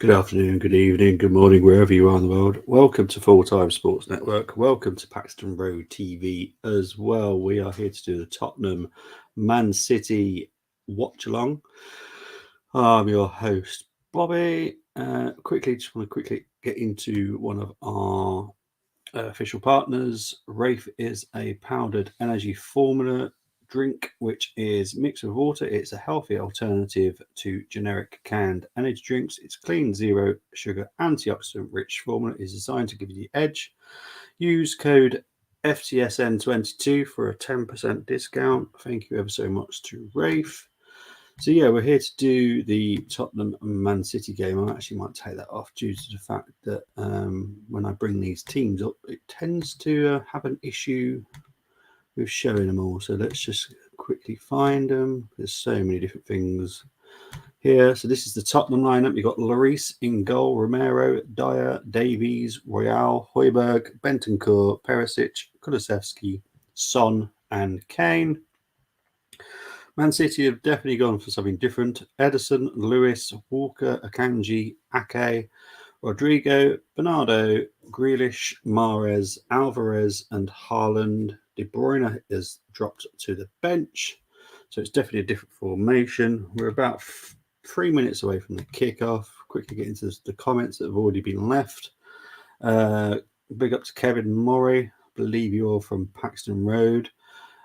Good afternoon, good evening, good morning, wherever you are in the world. Welcome to Full Time Sports Network. Welcome to Paxton Road TV as well. We are here to do the Tottenham Man City Watchalong. I'm your host, Bobby. Just want to quickly get into one of our official partners. Rafe is a powdered energy formula drink, which is mixed with water. It's a healthy alternative to generic canned energy drinks. It's clean, zero sugar, antioxidant rich formula. Is designed to give you the edge. Use code FTSN22 for a 10% discount. Thank you ever so much to Rafe. So yeah, we're here to do the Tottenham and Man City game. I actually might take that off due to the fact that when I bring these teams up, it tends to have an issue with showing them all. So let's just quickly find them. There's so many different things here. So this is the Tottenham lineup. You've got Lloris in goal, Romero, Dyer, Davies, Royale, Højbjerg, Bentancur, Perisic, Kulusevski, Son, and Kane. Man City have definitely gone for something different. Ederson, Lewis, Walker, Akanji, Ake, Rodrigo, Bernardo, Grealish, Mahrez, Alvarez, and Haaland. De Bruyne has dropped to the bench, so it's definitely a different formation. We're about 3 minutes away from the kickoff. Quickly get into the comments that have already been left. Big up to Kevin Murray. I believe you're from Paxton Road.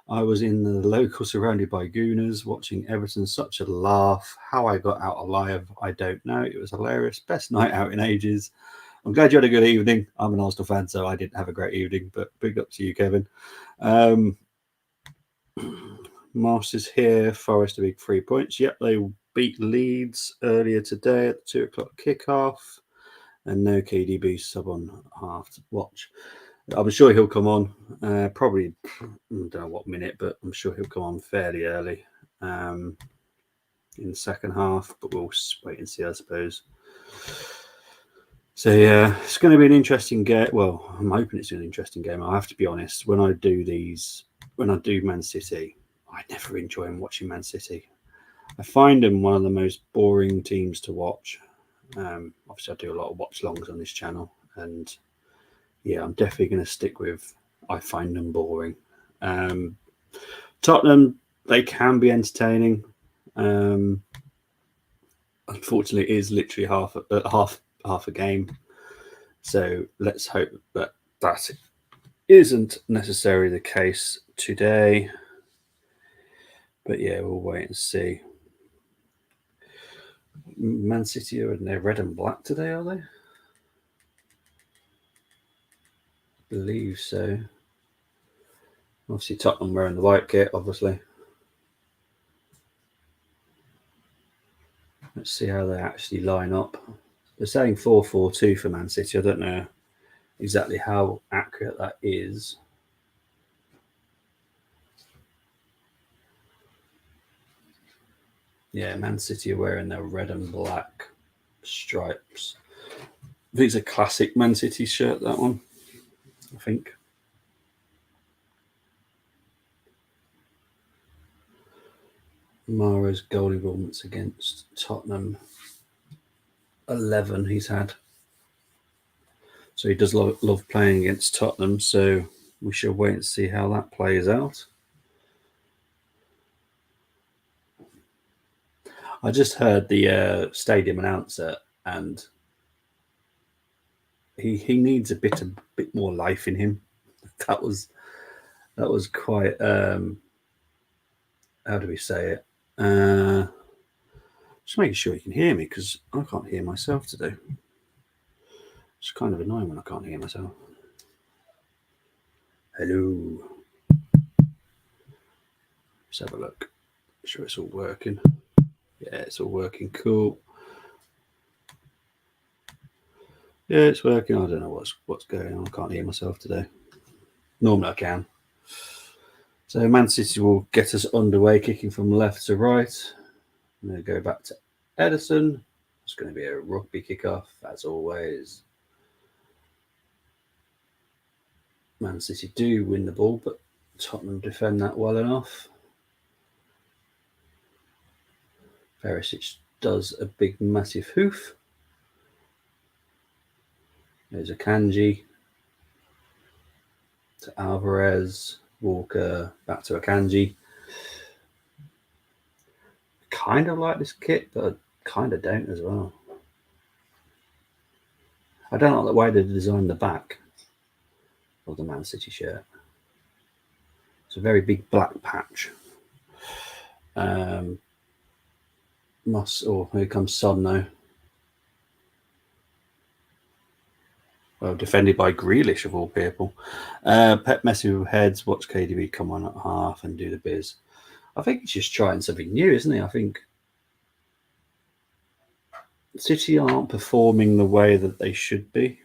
I was in the local surrounded by gooners watching Everton. Such a laugh. How I got out alive, I don't know. It was hilarious. Best night out in ages. I'm glad you had a good evening. I'm an Arsenal fan, so I didn't have a great evening, but big up to you, Kevin. Masters here. Forest a big 3 points. Yep, they beat Leeds earlier today at the 2 o'clock kickoff. And no KDB sub on half to watch. I'm sure he'll come on, probably, I don't know what minute, but I'm sure he'll come on fairly early in the second half, but we'll wait and see, I suppose. So, yeah, it's going to be an interesting game. Well, I'm hoping it's an interesting game. I have to be honest, when I do Man City, I never enjoy watching Man City. I find them one of the most boring teams to watch. Obviously, I do a lot of watch-longs on this channel, and yeah, I'm definitely going to stick with I find them boring. Tottenham, they can be entertaining. Unfortunately, it is literally half a game. So let's hope that isn't necessarily the case today. But yeah, we'll wait and see. Man City are in their red and black today, are they? Believe so. Obviously, Tottenham wearing the white kit, obviously. Let's see how they actually line up. They're saying 4-4-2 for Man City. I don't know exactly how accurate that is. Yeah, Man City are wearing their red and black stripes. I think it's a classic Man City shirt, that one, I think. Mahrez goal involvements against Tottenham. 11 he's had. So he does love playing against Tottenham, so we shall wait and see how that plays out. I just heard the stadium announcer, and he needs a bit more life in him. That was quite how do we say it? Just making sure you can hear me, because I can't hear myself today. It's kind of annoying when I can't hear myself. Hello. Let's have a look. Make sure it's all working. Yeah, it's all working. Cool. Yeah, it's working. I don't know what's going on. I can't hear myself today. Normally I can. So Man City will get us underway, kicking from left to right. I'm going to go back to Ederson. It's going to be a rugby kickoff, as always. Man City do win the ball, but Tottenham defend that well enough. Perisic does a big, massive hoof. There's a Akanji to Alvarez, Walker, back to Akanji. Kind of like this kit, but I kind of don't as well. I don't like the way they designed the back of the Man City shirt. It's a very big black patch. Here comes Son now. Well, defended by Grealish of all people. Pep messing with heads, watch KDB come on at half and do the biz. I think he's just trying something new, isn't he? I think City aren't performing the way that they should be.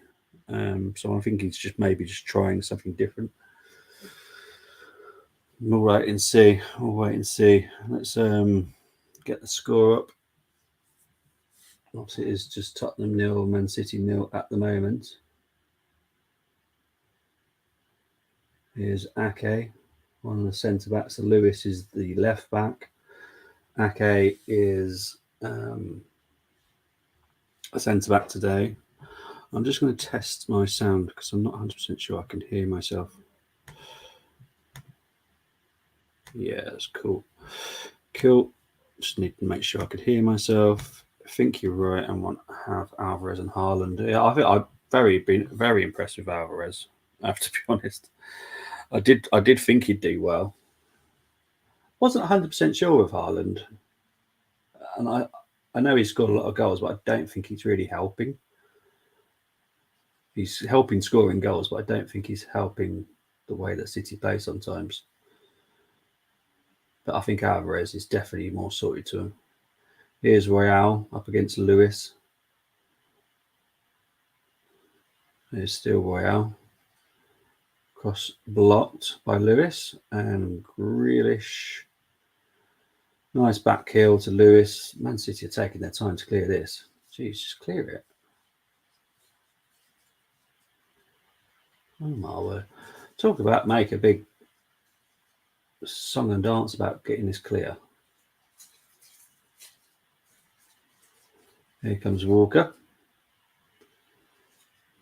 So I think he's just trying something different. We'll wait and see. Let's get the score up. Obviously, it is just Tottenham 0, Man City 0 at the moment. Here's Ake, one of the centre backs. Lewis is the left back. Ake is a centre back today. I'm just going to test my sound because I'm not 100% sure I can hear myself. Yeah, that's cool. Just need to make sure I could hear myself. I think you're right. I want to have Alvarez and Haaland. Yeah, I think I've been very impressed with Alvarez. I have to be honest. I did think he'd do well. Wasn't 100% sure with Haaland, and I know he's scored a lot of goals, but I don't think he's really helping. He's helping scoring goals, but I don't think he's helping the way that City play sometimes. But I think Alvarez is definitely more suited to him. Here's Royale up against Lewis. There's still Royale. Cross blocked by Lewis and Grealish. Nice back heel to Lewis. Man City are taking their time to clear this. Jeez, just clear it. Oh my word. Talk about make a big song and dance about getting this clear. Here comes Walker.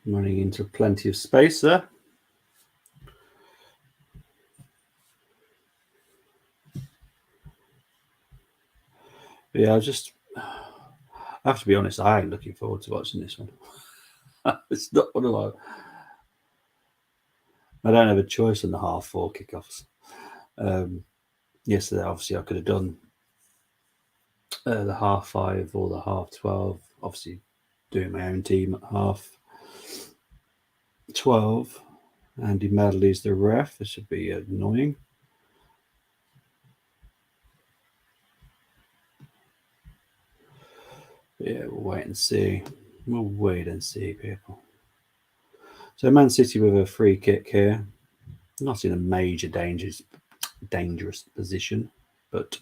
Running into plenty of space there. Yeah, I have to be honest, I ain't looking forward to watching this one. It's not one of my... I don't have a choice in the 4:30 kickoffs. Yesterday, obviously, I could have done the 5:30 or the 12:30. Obviously, doing my own team at 12:30. Andy Medley's the ref. This would be annoying. Yeah, we'll wait and see. People. So Man City with a free kick here. Not in a major dangerous position, but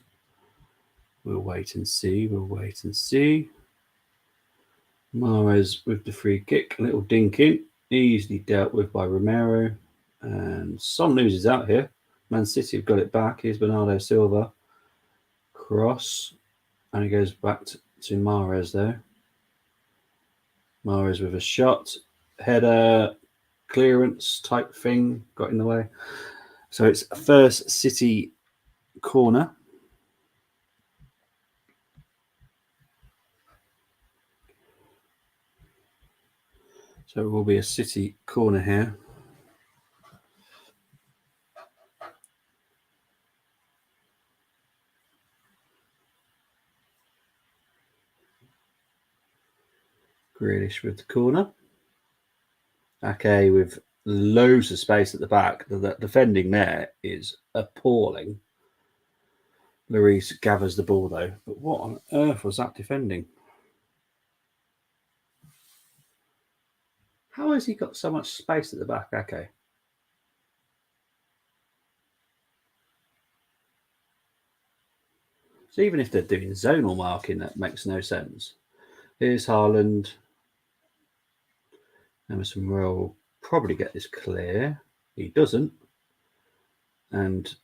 we'll wait and see. Mahrez with the free kick, a little dink in, easily dealt with by Romero, and Son loses out here. Man City have got it back. Here's Bernardo Silva. Cross, and he goes back to Mahrez there. Mahrez with a shot, header, clearance type thing, got in the way. So it's first City corner. So it will be a City corner here. Grealish with the corner. Ake with loads of space at the back. The defending there is appalling. Lloris gathers the ball though. But what on earth was that defending? How has he got so much space at the back, Ake? So even if they're doing zonal marking, that makes no sense. Here's Haaland. Emerson Royal will probably get this clear. He doesn't. And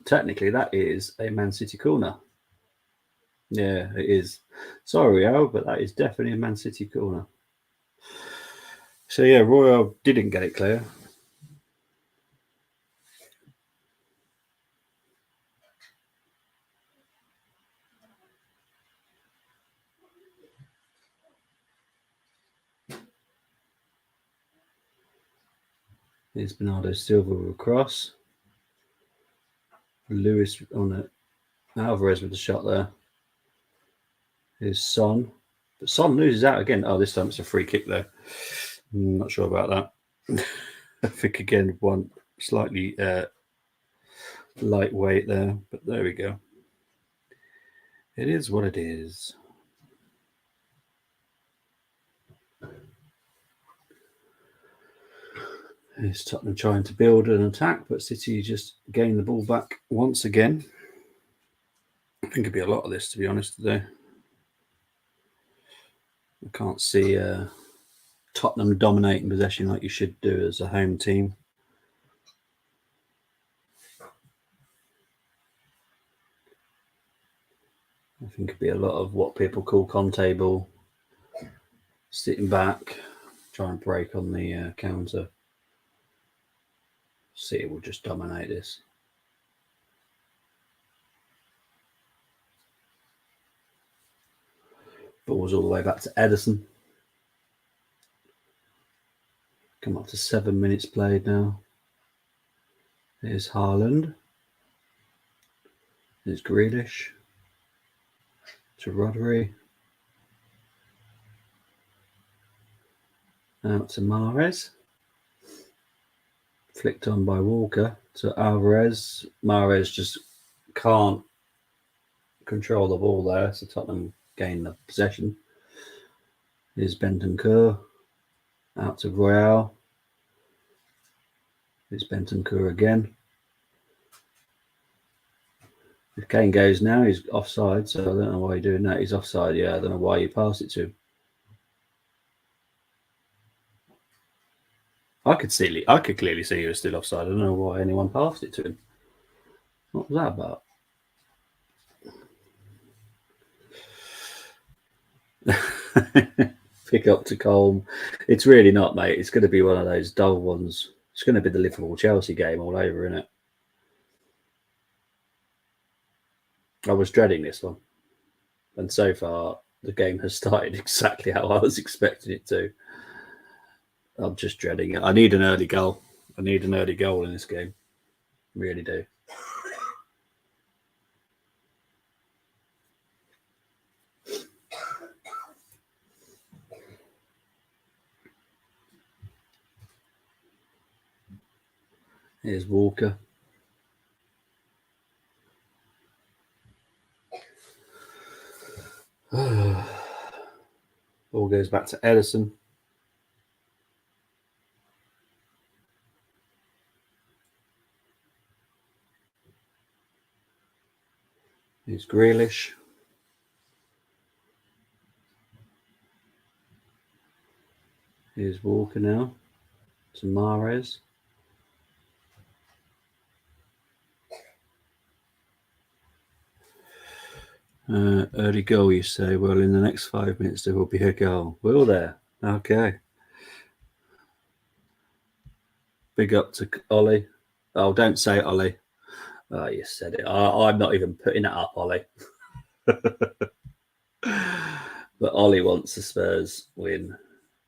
technically that is a Man City corner. Yeah, it is. Sorry, Al, but that is definitely a Man City corner. So yeah, Royal didn't get it clear. Here's Bernardo Silva with a cross. Lewis on it. Alvarez with the shot there. Here's Son. But Son loses out again. Oh, this time it's a free kick there. I'm not sure about that. I think again one slightly lightweight there, but there we go. It is what it is. It's Tottenham trying to build an attack, but City just gain the ball back once again. I think it'd be a lot of this, to be honest, today. I can't see Tottenham dominating possession like you should do as a home team. I think it'd be a lot of what people call con-table, sitting back, try and break on the counter. City will just dominate this. Ball's all the way back to Ederson. Come up to 7 minutes played now. Here's Haaland. There's Grealish. To Rodri. Out to Mahrez. Flicked on by Walker to Alvarez. Mahrez just can't control the ball there, so Tottenham gain the possession. Here's Bentancur. Out to Royal. It's Bentancur again. If Kane goes now, he's offside, so I don't know why you're doing that. He's offside, yeah. I don't know why you passed it to him. I could clearly see he was still offside. I don't know why anyone passed it to him. What was that about? Pick up to Colm. It's really not, mate. It's going to be one of those dull ones. It's going to be the Liverpool-Chelsea game all over, isn't it? I was dreading this one. And so far, the game has started exactly how I was expecting it to. I'm just dreading it. I need an early goal. I need an early goal in this game. Really do. Here's Walker. Ball goes back to Ederson. Here's Grealish. Here's Walker now to Mahrez. Early goal, you say? Well, in the next 5 minutes, there will be a goal. Will there? Okay. Big up to Ollie. Oh, don't say Ollie. Oh, you said it. I'm not even putting it up, Ollie. But Ollie wants the Spurs win.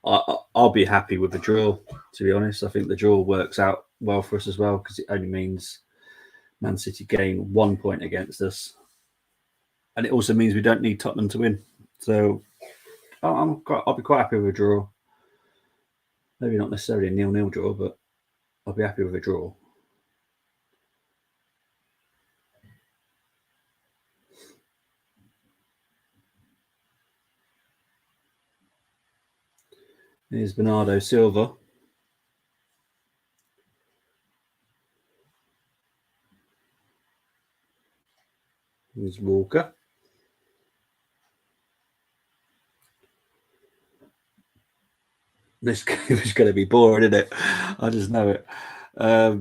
I'll be happy with the draw, to be honest. I think the draw works out well for us as well because it only means Man City gain 1 point against us. And it also means we don't need Tottenham to win. So I'll be quite happy with a draw. Maybe not necessarily a 0-0 draw, but I'll be happy with a draw. Here's Bernardo Silva. Here's Walker. This game is going to be boring, isn't it? I just know it. I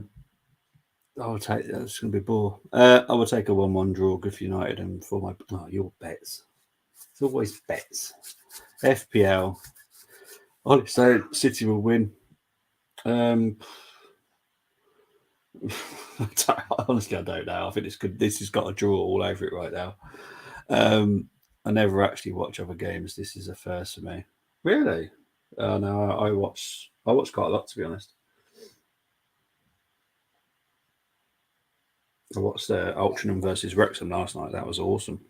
will take that. It's going to be boring. I will take a 1-1 draw, good for United, and for my your bets. It's always bets. FPL. Honestly, City will win. Honestly, I don't know. I think this has got a draw all over it right now. I never actually watch other games. This is a first for me. Really? No, I watch quite a lot, to be honest. I watched Altrincham versus Wrexham last night. That was awesome.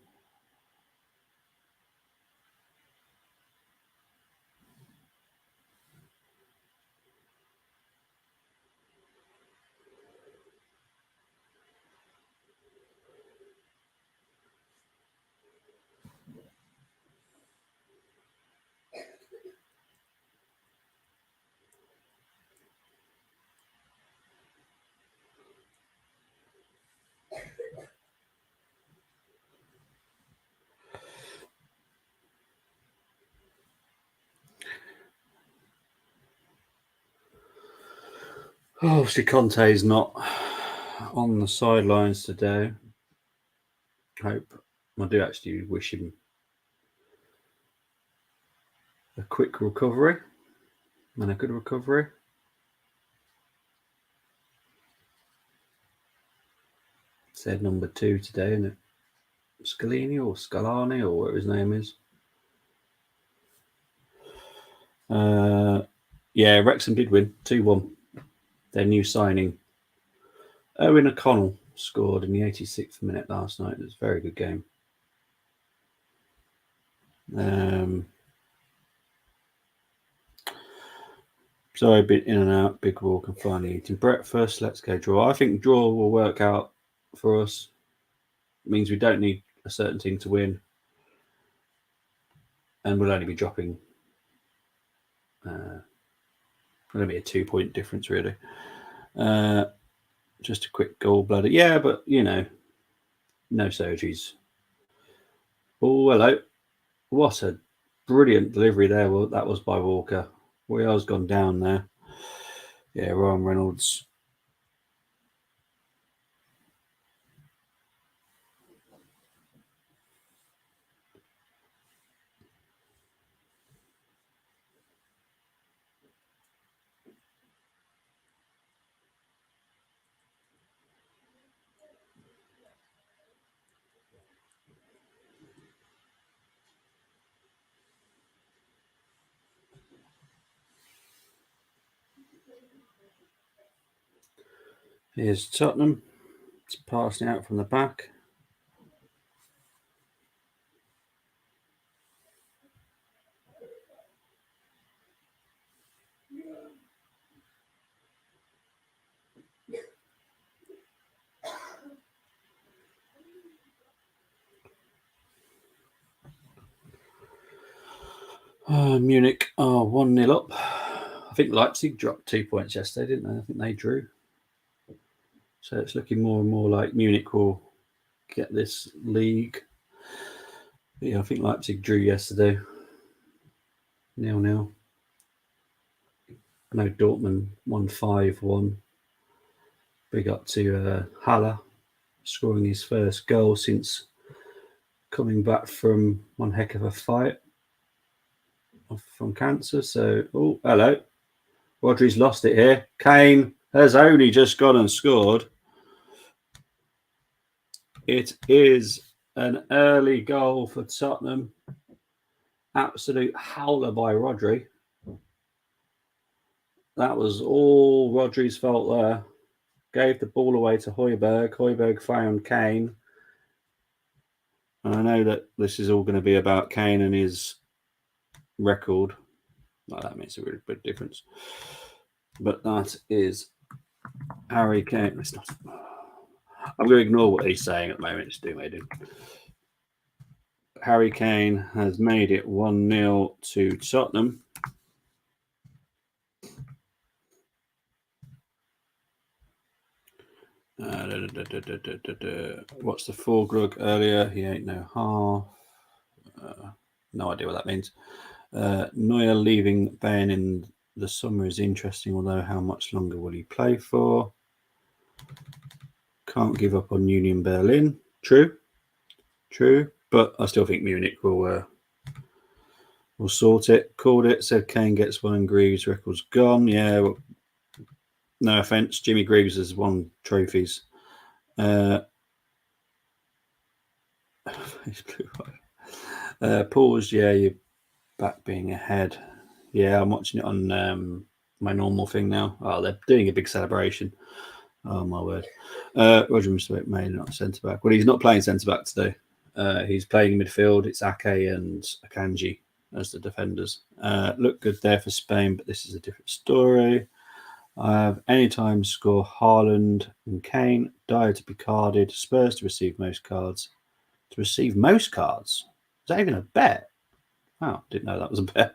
Obviously, Conte's not on the sidelines today. I do actually wish him a quick recovery and a good recovery. Said number 2 today, isn't it? Scalini or Scalani or whatever his name is. Yeah, Wrexham did win 2-1. Their new signing, Owen O'Connell, scored in the 86th minute last night. It was a very good game. So a bit in and out, big walk and finally eating breakfast. Let's go draw. I think draw will work out for us. It means we don't need a certain team to win. And we'll only be dropping it'll be a 2-point difference, really. Just a quick gallbladder. Yeah, but, no surgeries. Oh, hello. What a brilliant delivery there that was by Walker. Wheel's gone down there. Yeah, Ryan Reynolds. Here's Tottenham. It's passing out from the back. Munich are 1-0 up. I think Leipzig dropped 2 points yesterday, didn't they? I think they drew. So it's looking more and more like Munich will get this league. But yeah, I think Leipzig drew yesterday. 0-0. I know Dortmund won 5-1. Big up to Haller scoring his first goal since coming back from one heck of a fight from cancer. So, oh, hello. Rodri's lost it here. Kane has only just gone and scored. It is an early goal for Tottenham. Absolute howler by Rodri. That was all Rodri's fault there. Gave the ball away to Højbjerg. Højbjerg found Kane. And I know that this is all going to be about Kane and his record. Well, that makes a really big difference. But that is Harry Kane. It's not. I'm going to ignore what he's saying at the moment. It's doing what I do. Harry Kane has made it 1-0 to Tottenham. What's the Forglug earlier? He ain't no half. No idea what that means. Neuer leaving Bayern in the summer is interesting, although how much longer will he play for? Can't give up on Union Berlin. True. But I still think Munich will We'll sort it. Called it. Said Kane gets one and Greaves' record's gone. Yeah. Well, no offence. Jimmy Greaves has won trophies. Pause. Yeah, you're back being ahead. Yeah, I'm watching it on my normal thing now. Oh, they're doing a big celebration. Oh, my word. Roger Mr. Main, not centre back. Well, he's not playing centre back today. He's playing midfield. It's Ake and Akanji as the defenders. Look good there for Spain, but this is a different story. I have anytime score Haaland and Kane. Dyer to be carded. Spurs to receive most cards. To receive most cards? Is that even a bet? Wow, didn't know that was a bet.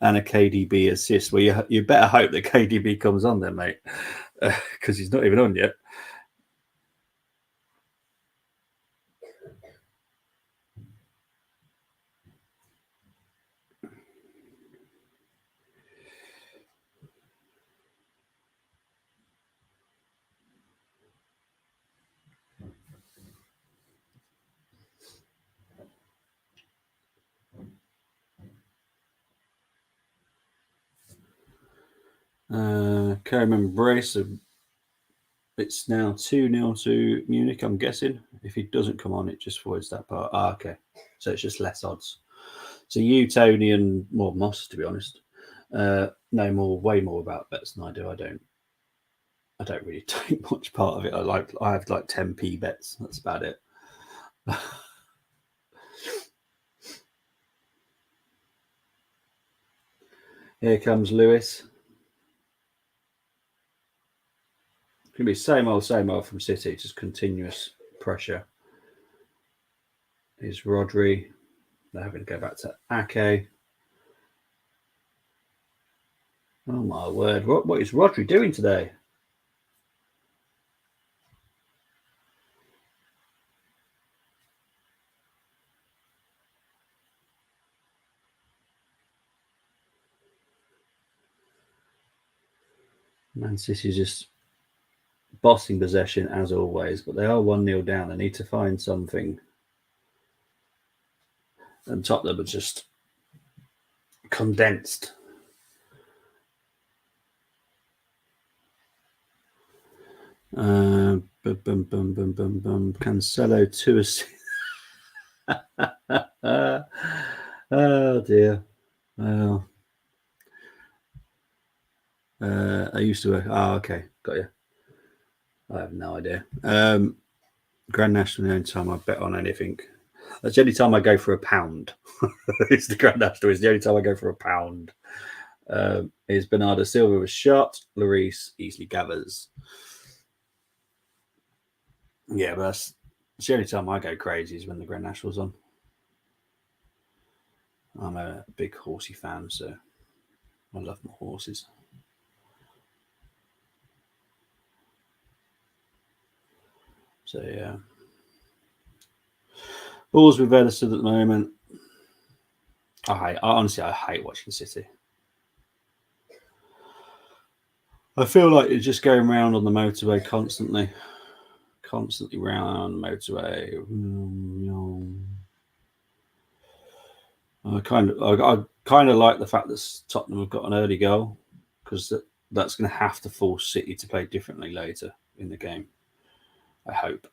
And a KDB assist. Well, you better hope that KDB comes on then, mate, because he's not even on yet. Kerem Embrace. It's now 2-0 to Munich, I'm guessing. If he doesn't come on, it just voids that part. Okay. So it's just less odds. So you, Tony, and Moss, to be honest, know way more about bets than I do. I don't really take much part of it. I have like 10p bets. That's about it. Here comes Lewis. It's going to be same old from City, just continuous pressure. Here's Rodri. They're having to go back to Ake. Oh my word! What is Rodri doing today? Man City is just bossing possession as always, but they are 1-0 down. They need to find something. And Tottenham are just condensed. Cancelo 2 assists. Oh dear. Well, I used to work. Oh, okay, got you. I have no idea. Grand National, the only time I bet on anything. That's the only time I go for £1. It's the Grand National. It's the only time I go for £1. Is Bernardo Silva was shot. Lloris easily gathers. Yeah, but that's the only time I go crazy is when the Grand National's on. I'm a big horsey fan, so I love my horses. So yeah. Balls with Edison at the moment. Honestly, I hate watching City. I feel like it's just going round on the motorway constantly round motorway. I kind of like the fact that Tottenham have got an early goal, because that's going to have to force City to play differently later in the game. I hope.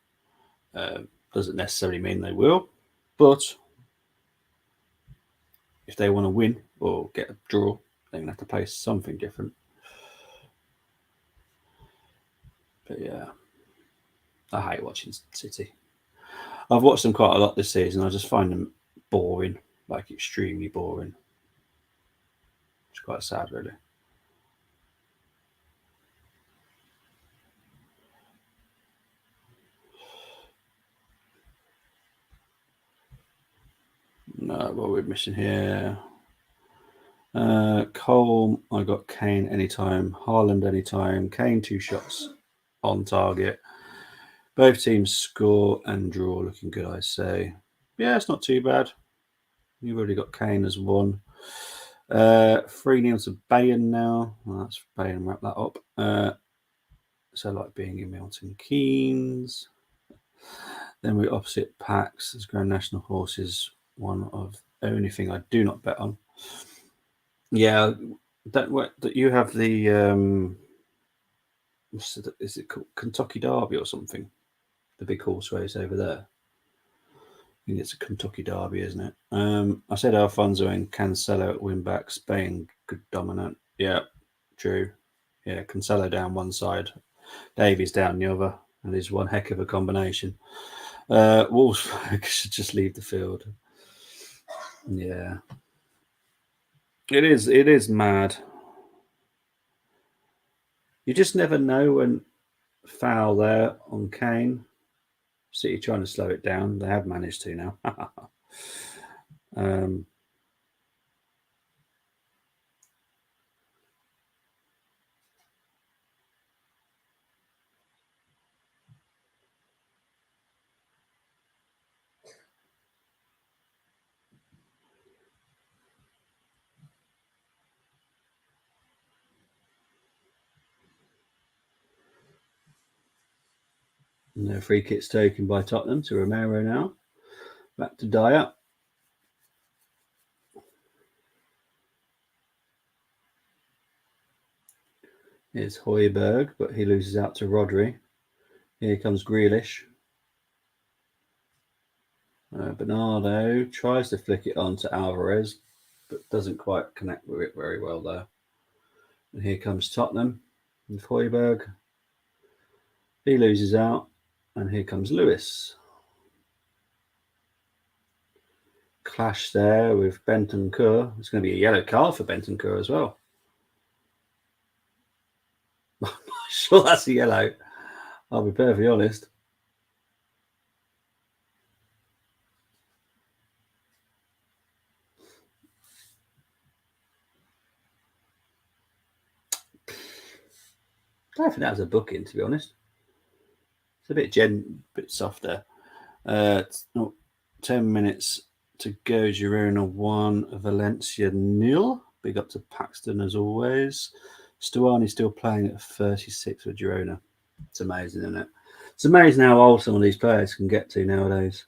Doesn't necessarily mean they will, but if they want to win or get a draw, they're going to have to play something different. But yeah, I hate watching City. I've watched them quite a lot this season. I just find them boring, like extremely boring. It's quite sad, really. No, what we're missing here. Cole, I got Kane anytime. Haaland anytime. Kane 2 shots on target. Both teams score and draw. Looking good, I say. Yeah, it's not too bad. You've already got Kane as 1. 3-0 to Bayern now. Well, that's Bayern, wrap that up. So like being in Milton Keynes. Then we're opposite packs as Grand National Horses. One of only thing I do not bet on. Yeah, that you have the is it called Kentucky Derby or something? The big horse race over there. I think it's a Kentucky Derby, isn't it? I said Alfonso and Cancelo at win back. Spain, good dominant. Yeah, true. Yeah, Cancelo down one side, Davies down the other, and is one heck of a combination. Wolfsburg should just leave the field. Yeah, it is. It is mad. You just never know when foul there on Kane. City trying to slow it down. They have managed to now. um, no free kicks taken by Tottenham to Romero now. Back to Dyer. Here's Højbjerg, but he loses out to Rodri. Here comes Grealish. Bernardo tries to flick it on to Alvarez, but doesn't quite connect with it very well there. And here comes Tottenham with Højbjerg. He loses out, and here comes Lewis. Clash there with Bentancur. It's going to be a yellow card for Bentancur as well. I'm not sure that's a yellow. I'll be perfectly honest. I don't think that was a booking, to be honest. It's a bit softer. 10 minutes to go. Girona 1, Valencia 0. Big up to Paxton as always. Stuani still playing at 36 for Girona. It's amazing, isn't it? It's amazing how old some of these players can get to nowadays.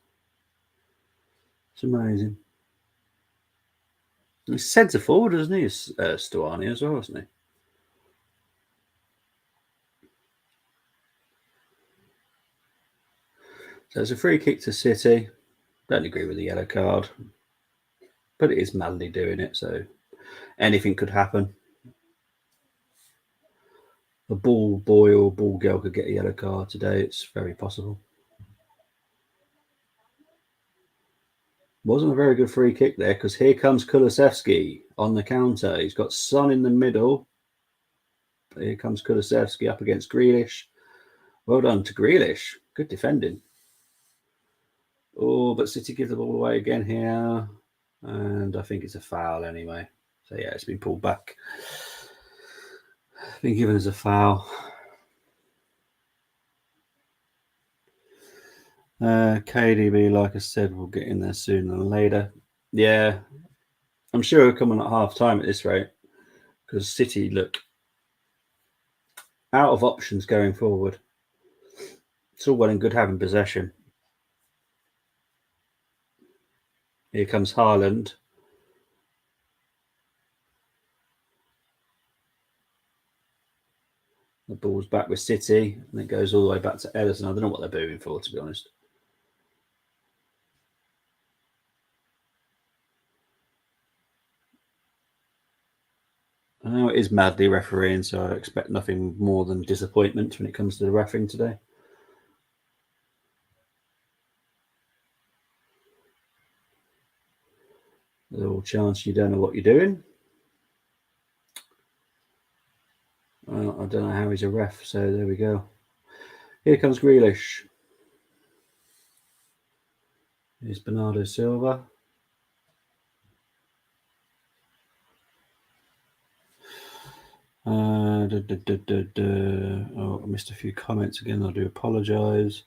It's amazing. He's centre forward, isn't he? Stuani as well, isn't he? So it's a free kick to City. Don't agree with the yellow card, but it is madly doing it, so anything could happen. A ball boy or ball girl could get a yellow card today. It's very possible. Wasn't a very good free kick there because here comes Kulusevski on the counter. He's got Son in the middle. Here comes Kulusevski up against Grealish. Well done to Grealish. Good defending. Oh, but City give the ball away again here. And I think it's a foul anyway. So, yeah, it's been pulled back. Been given as a foul. KDB, like I said, will get in there sooner than later. Yeah, I'm sure we're coming at half time at this rate because City look out of options going forward. It's all well and good having possession. Here comes Haaland. The ball's back with City, and it goes all the way back to Ederson. I don't know what they're booing for, to be honest. I know it is madly refereeing, so I expect nothing more than disappointment when it comes to the refereeing today. There's a little chance you don't know what you're doing. Well, I don't know how he's a ref, so there we go. Here comes Grealish. Here's Bernardo Silva. Oh, I missed a few comments again. I do apologise.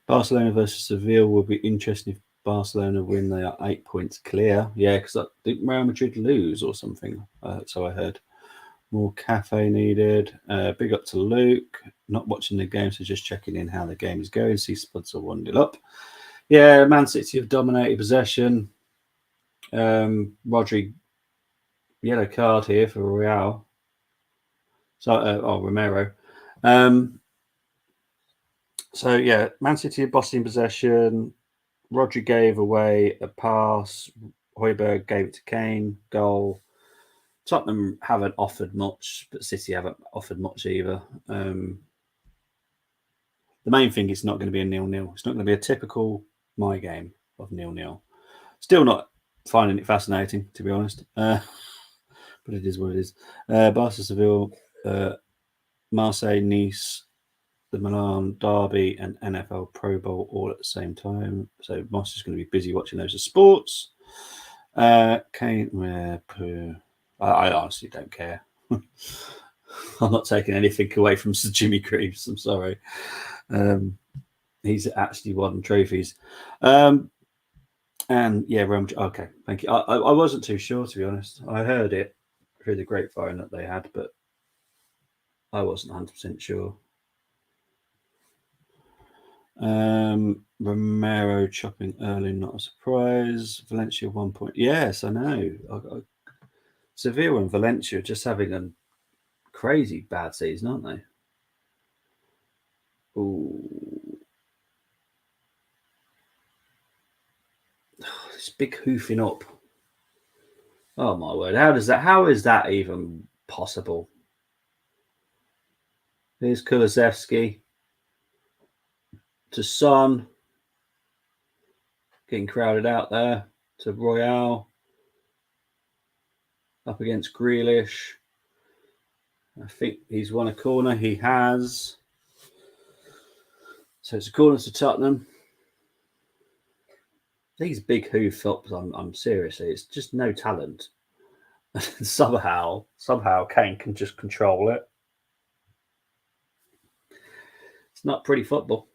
Barcelona versus Seville will be interesting if Barcelona win. They are 8 points clear. Yeah, because I think Real Madrid lose or something. So I heard. More cafe needed. Big up to Luke. Not watching the game, so just checking in how the game is going. See Spuds are 1-0 up. Yeah, Man City have dominated possession. Rodri Yellow card here for Real. So, Romero. So yeah, Man City are bossing possession. Rodri gave away a pass. Højbjerg gave it to Kane. Goal. Tottenham haven't offered much, but City haven't offered much either. The main thing is not going to be a 0-0. It's not going to be a typical my game of 0-0. Still not finding it fascinating, to be honest. But it is what it is. Barca Seville, Marseille, Nice, the Milan Derby, and NFL Pro Bowl all at the same time. So Moss is going to be busy watching those as sports. Kane, I honestly don't care. I'm not taking anything away from Sir Jimmy Greaves. I'm sorry. He's actually won trophies. And yeah, Rome. Okay, thank you. I wasn't too sure, to be honest. I heard it through the grapevine that they had, but I wasn't 100% sure. Romero chopping early, not a surprise. Valencia 1 point. Yes, I know. Sevilla and Valencia are just having a crazy bad season, aren't they? Ooh. This big hoofing up. Oh my word. How is that even possible? Here's Kulusevski to Son. Getting crowded out there. To Royale. Up against Grealish. I think he's won a corner. He has. So it's a corner to Tottenham. These big hoof ups, I'm seriously, it's just no talent. somehow Kane can just control it. It's not pretty football.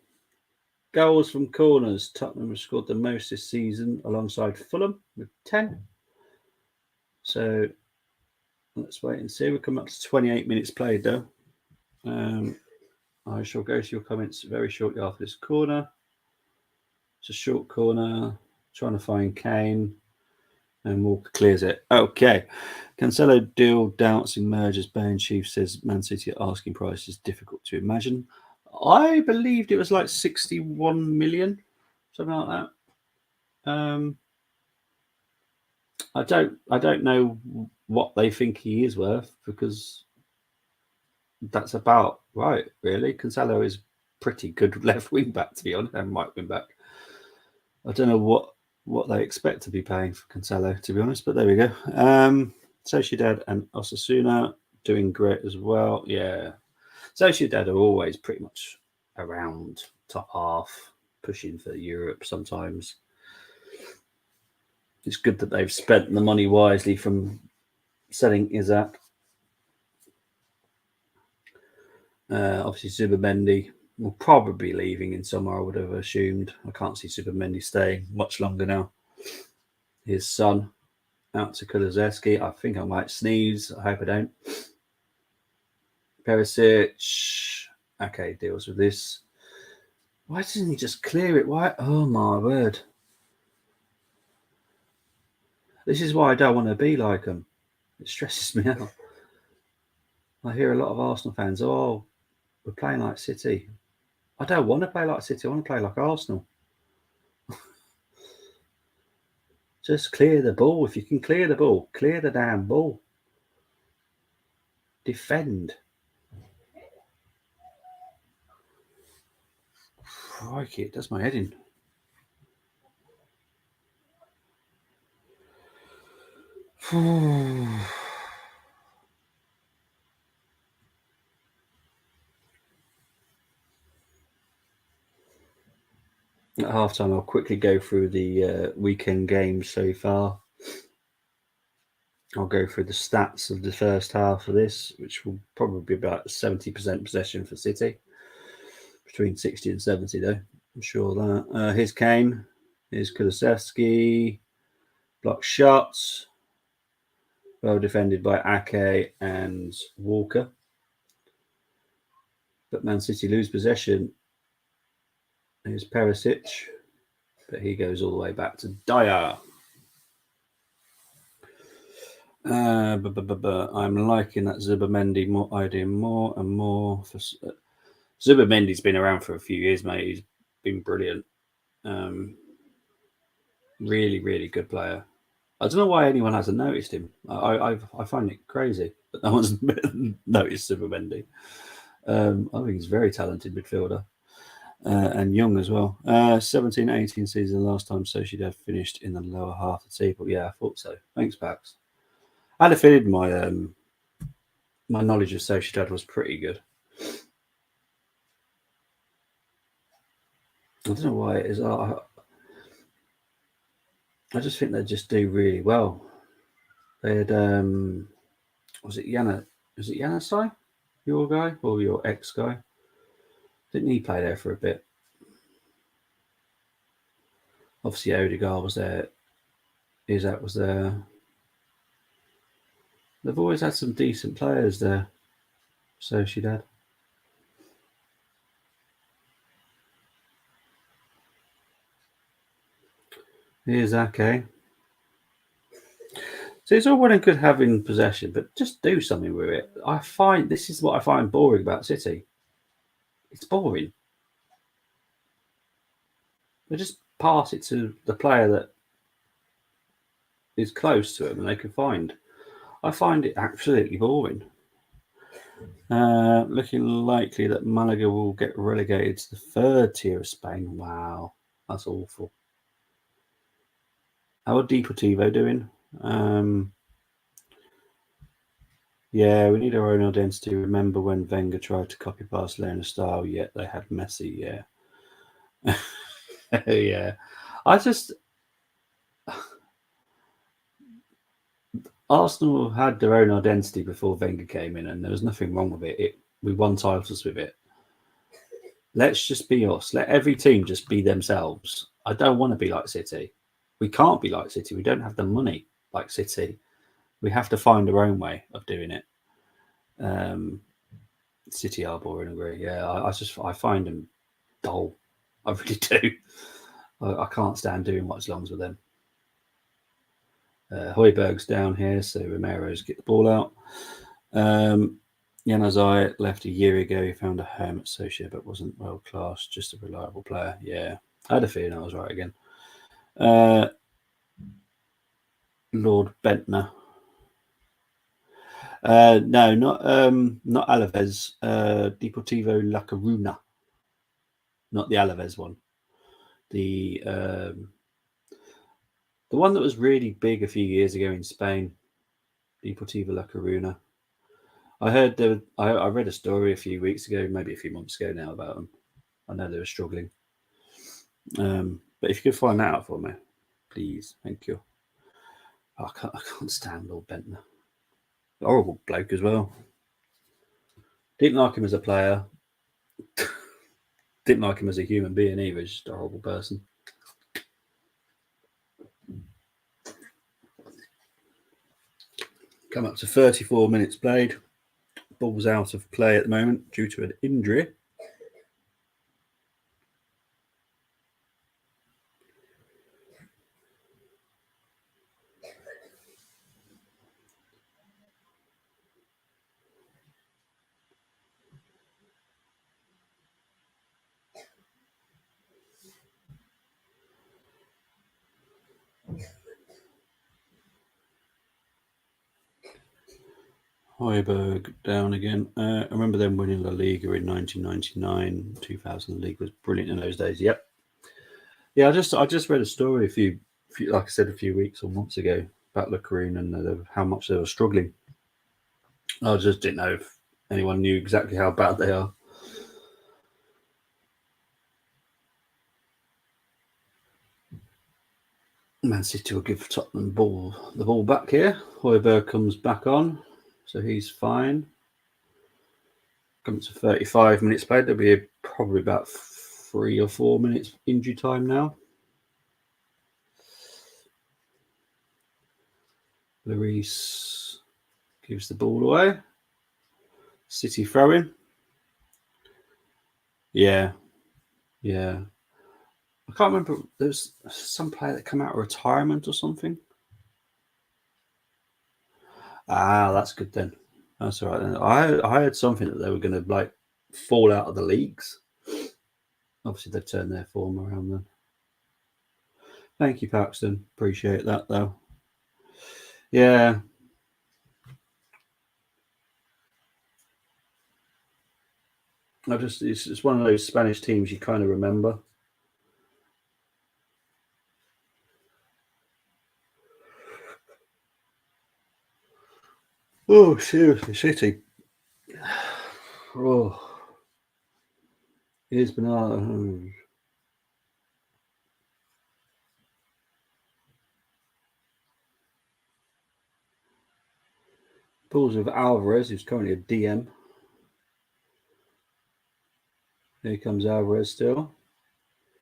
Goals from corners. Tottenham have scored the most this season alongside Fulham with 10. So let's wait and see. We're coming up to 28 minutes played though. I shall go to your comments very shortly after this corner. It's a short corner. Trying to find Kane. And Walker clears it. Okay. Cancelo deal dancing mergers. Bayern chief says Man City at asking price is difficult to imagine. I believed it was like 61 million, something like that. I don't know what they think he is worth because that's about right, really. Cancelo is pretty good left wing back, to be honest, and right wing back. I don't know what they expect to be paying for Cancelo, to be honest, but there we go. Sociedad and Osasuna doing great as well. Yeah. Sociedad are always pretty much around top half, pushing for Europe sometimes. It's good that they've spent the money wisely from selling Isaac. Obviously, Zubimendi will probably be leaving in summer, I would have assumed. I can't see Zubimendi staying much longer now. His son out to Kulusevski. I think I might sneeze. I hope I don't. Perisic. Okay, deals with this. Why doesn't he just clear it? Why? Oh my word. This is why I don't want to be like him. It stresses me out. I hear a lot of Arsenal fans, oh, we're playing like City. I don't want to play like City. I want to play like Arsenal. Just clear the ball. If you can clear the ball, clear the damn ball. Defend. Crikey, it does my head in. At halftime, I'll quickly go through the weekend games so far. I'll go through the stats of the first half of this, which will probably be about 70% possession for City. Between 60 and 70, though. I'm sure that. Here's Kane. Here's Kulusevski. Block shots. Well defended by Ake and Walker. But Man City lose possession. Here's Perisic. But he goes all the way back to Dyer. I'm liking that Zubimendi idea more and more. Zubimendi's been around for a few years, mate. He's been brilliant. Really, really good player. I don't know why anyone hasn't noticed him. I find it crazy that no one's noticed Zubimendi. I think he's a very talented midfielder. And young as well. 17-18 season, last time Sociedad finished in the lower half of the table. Yeah, I thought so. Thanks, Pax. I had a feeling my knowledge of Sociedad was pretty good. I don't know why it is. I just think they just do really well. They had was it Yanasai? Your guy or your ex guy? Didn't he play there for a bit? Obviously Odegaard was there. Izak was there. They've always had some decent players there. Sociedad. Here's Ake. So it's all well and good having possession, but just do something with it. This is what I find boring about City. It's boring. They just pass it to the player that is close to them and they can find. I find it absolutely boring. Looking likely that Malaga will get relegated to the third tier of Spain. Wow, that's awful. How are Deportivo doing? Yeah, we need our own identity. Remember when Wenger tried to copy Barcelona's style, yet they had Messi, yeah. Yeah. Arsenal had their own identity before Wenger came in, and there was nothing wrong with it. We won titles with it. Let's just be us. Let every team just be themselves. I don't want to be like City. We can't be like City. We don't have the money like City. We have to find our own way of doing it. City are boring, agree. Yeah, I find them dull. I really do. I can't stand doing Watchalongs with them. Højbjerg's down here, so Romero's get the ball out. Januzaj left a year ago. He found a home at Socia, but wasn't world class, just a reliable player. Yeah, I had a feeling I was right again. Lord Bentner. No, not Alaves. Deportivo La Coruna, not the Alaves one. The one that was really big a few years ago in Spain. Deportivo La Coruna. I heard I read a story a few weeks ago, maybe a few months ago now, about them. I know they were struggling. But if you could find that out for me, please, thank you. I can't stand Lord Bentner. Horrible bloke as well. Didn't like him as a player. Didn't like him as a human being either. He's just a horrible person. Come up to 34 minutes played. Ball's out of play at the moment due to an injury. Højbjerg down again. I remember them winning La Liga in 1999. 2000 league was brilliant in those days. Yep. Yeah, I just read a story like I said, a few weeks or months ago about La Coruna and how much they were struggling. I just didn't know if anyone knew exactly how bad they are. Man City will give Tottenham the ball back here. Højbjerg comes back on, so he's fine. Comes to 35 minutes played. There'll be probably about 3 or 4 minutes injury time now. Lloris gives the ball away. City throwing. Yeah. I can't remember. There's some player that come out of retirement or something. Ah, that's good then. That's all right then. I heard something that they were going to like fall out of the leagues. Obviously, they've turned their form around then. Thank you, Paxton. Appreciate that though. Yeah. It's one of those Spanish teams you kind of remember. Oh, seriously, City. Oh, here's Bernardo. Balls with Alvarez, who's currently a DM. Here comes Alvarez still.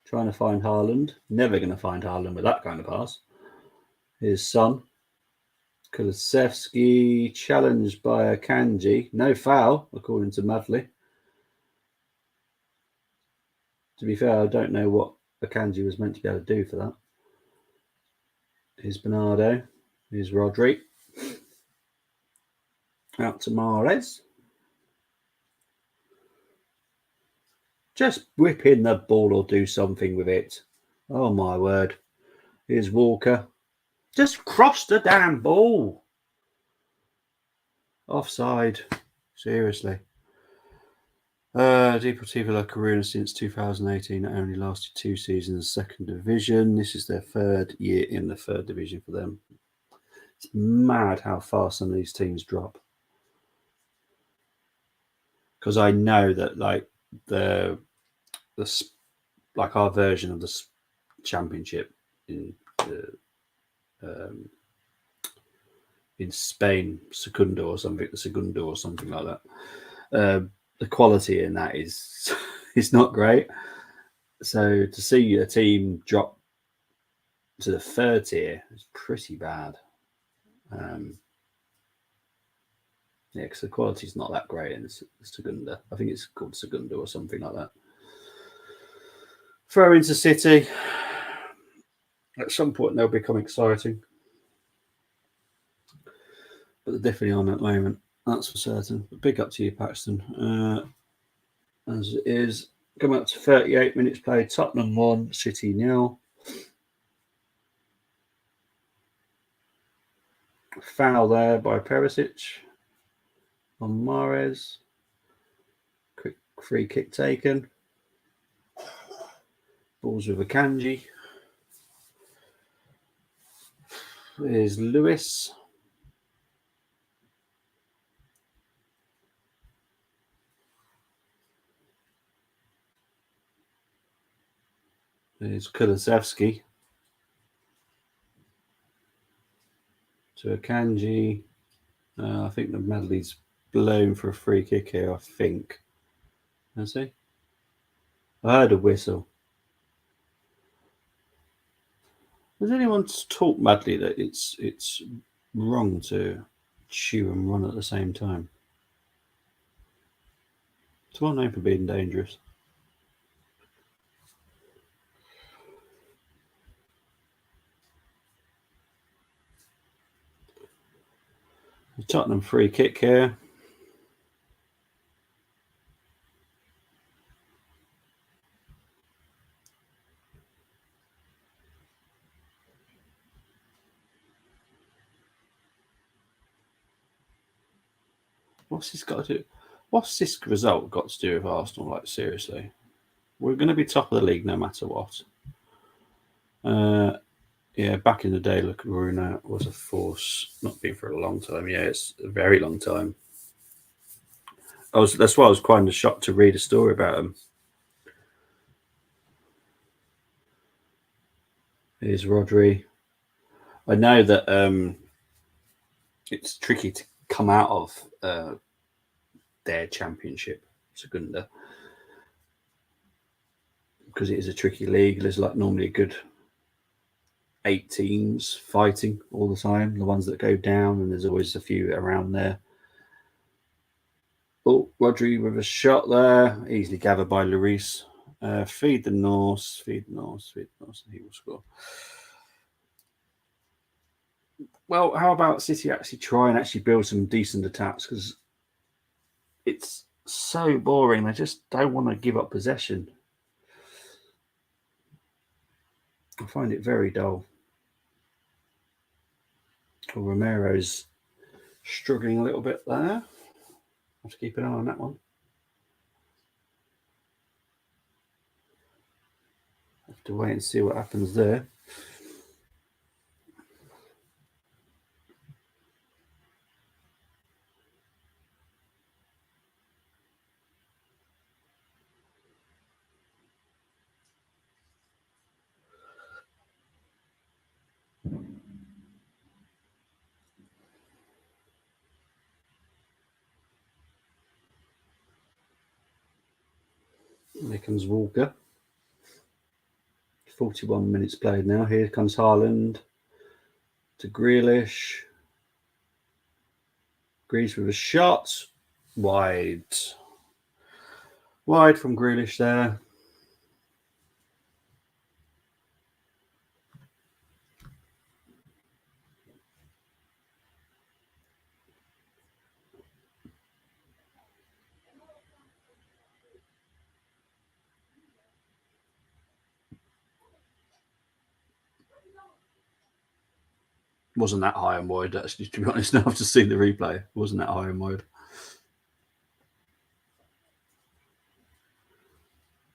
Trying to find Haaland. Never going to find Haaland with that kind of pass. Here's Son. Kulusevski challenged by Akanji. No foul, according to Madley. To be fair, I don't know what Akanji was meant to be able to do for that. Here's Bernardo. Here's Rodri. Out to Mahrez. Just whip in the ball or do something with it. Oh my word. Here's Walker. Just cross the damn ball. Offside. Seriously. Deportivo La Coruna since 2018 only lasted 2 seasons second division. This is their 3rd year in the 3rd division for them. It's mad how fast some of these teams drop. Because I know that like the like our version of the championship in Spain, Segundo or something like that. The quality in that is it's not great. So to see a team drop to the 3rd tier is pretty bad. Yeah, because the quality is not that great in Segunda. I think it's called Segunda or something like that. Throw into City. At some point, they'll become exciting. But they're definitely on at the moment. That's for certain. But big up to you, Paxton. As it is, coming up to 38 minutes played. Tottenham 1, City 0. Foul there by Perisic on Mahrez. Quick free kick taken. Balls with Akanji. There's Lewis. There's Kulusevski. To Akanji. I think the Medley's blown for a free kick here, I think. Has he? I heard a whistle. Has anyone taught Madley that it's wrong to chew and run at the same time? It's well known for being dangerous. The Tottenham free kick here. What's this got to do? What's this result got to do with Arsenal? Like seriously, we're going to be top of the league no matter what. Yeah, back in the day, look, Coruna was a force. Not been for a long time. Yeah, it's a very long time. That's why I was quite shocked to read a story about him. Here's Rodri. I know that it's tricky to come out of their championship, Segunda, because it is a tricky league. There's like normally a good 8 teams fighting all the time, the ones that go down, and there's always a few around there. Oh, Rodri with a shot there, easily gathered by Lloris. Feed the Norse, and he will score. Well, how about City actually try and actually build some decent attacks? Because it's so boring. They just don't want to give up possession. I find it very dull. Well, Romero's struggling a little bit there. Have to keep an eye on that one. Have to wait and see what happens there. There comes Walker. 41 minutes played now. Here comes Haaland to Grealish. Grealish with a shot. Wide. Wide from Grealish there. Wasn't that high and wide, actually, to be honest. Now I've just seen the replay. Wasn't that high and wide.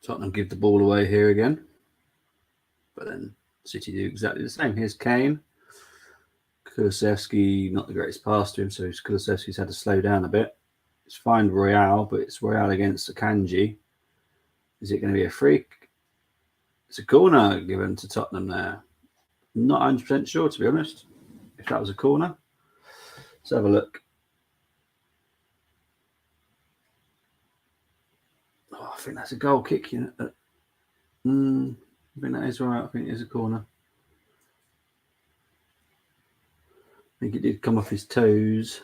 Tottenham give the ball away here again. But then City do exactly the same. Here's Kane. Kulusevski, not the greatest pass to him, so Kulusevski's had to slow down a bit. It's fine Royale, but it's Royale against Akanji. Is it going to be a freak? It's a corner given to Tottenham there. Not 100% sure, to be honest, if that was a corner. Let's have a look. Oh, I think that's a goal kick. I think that is right. I think it is a corner. I think it did come off his toes.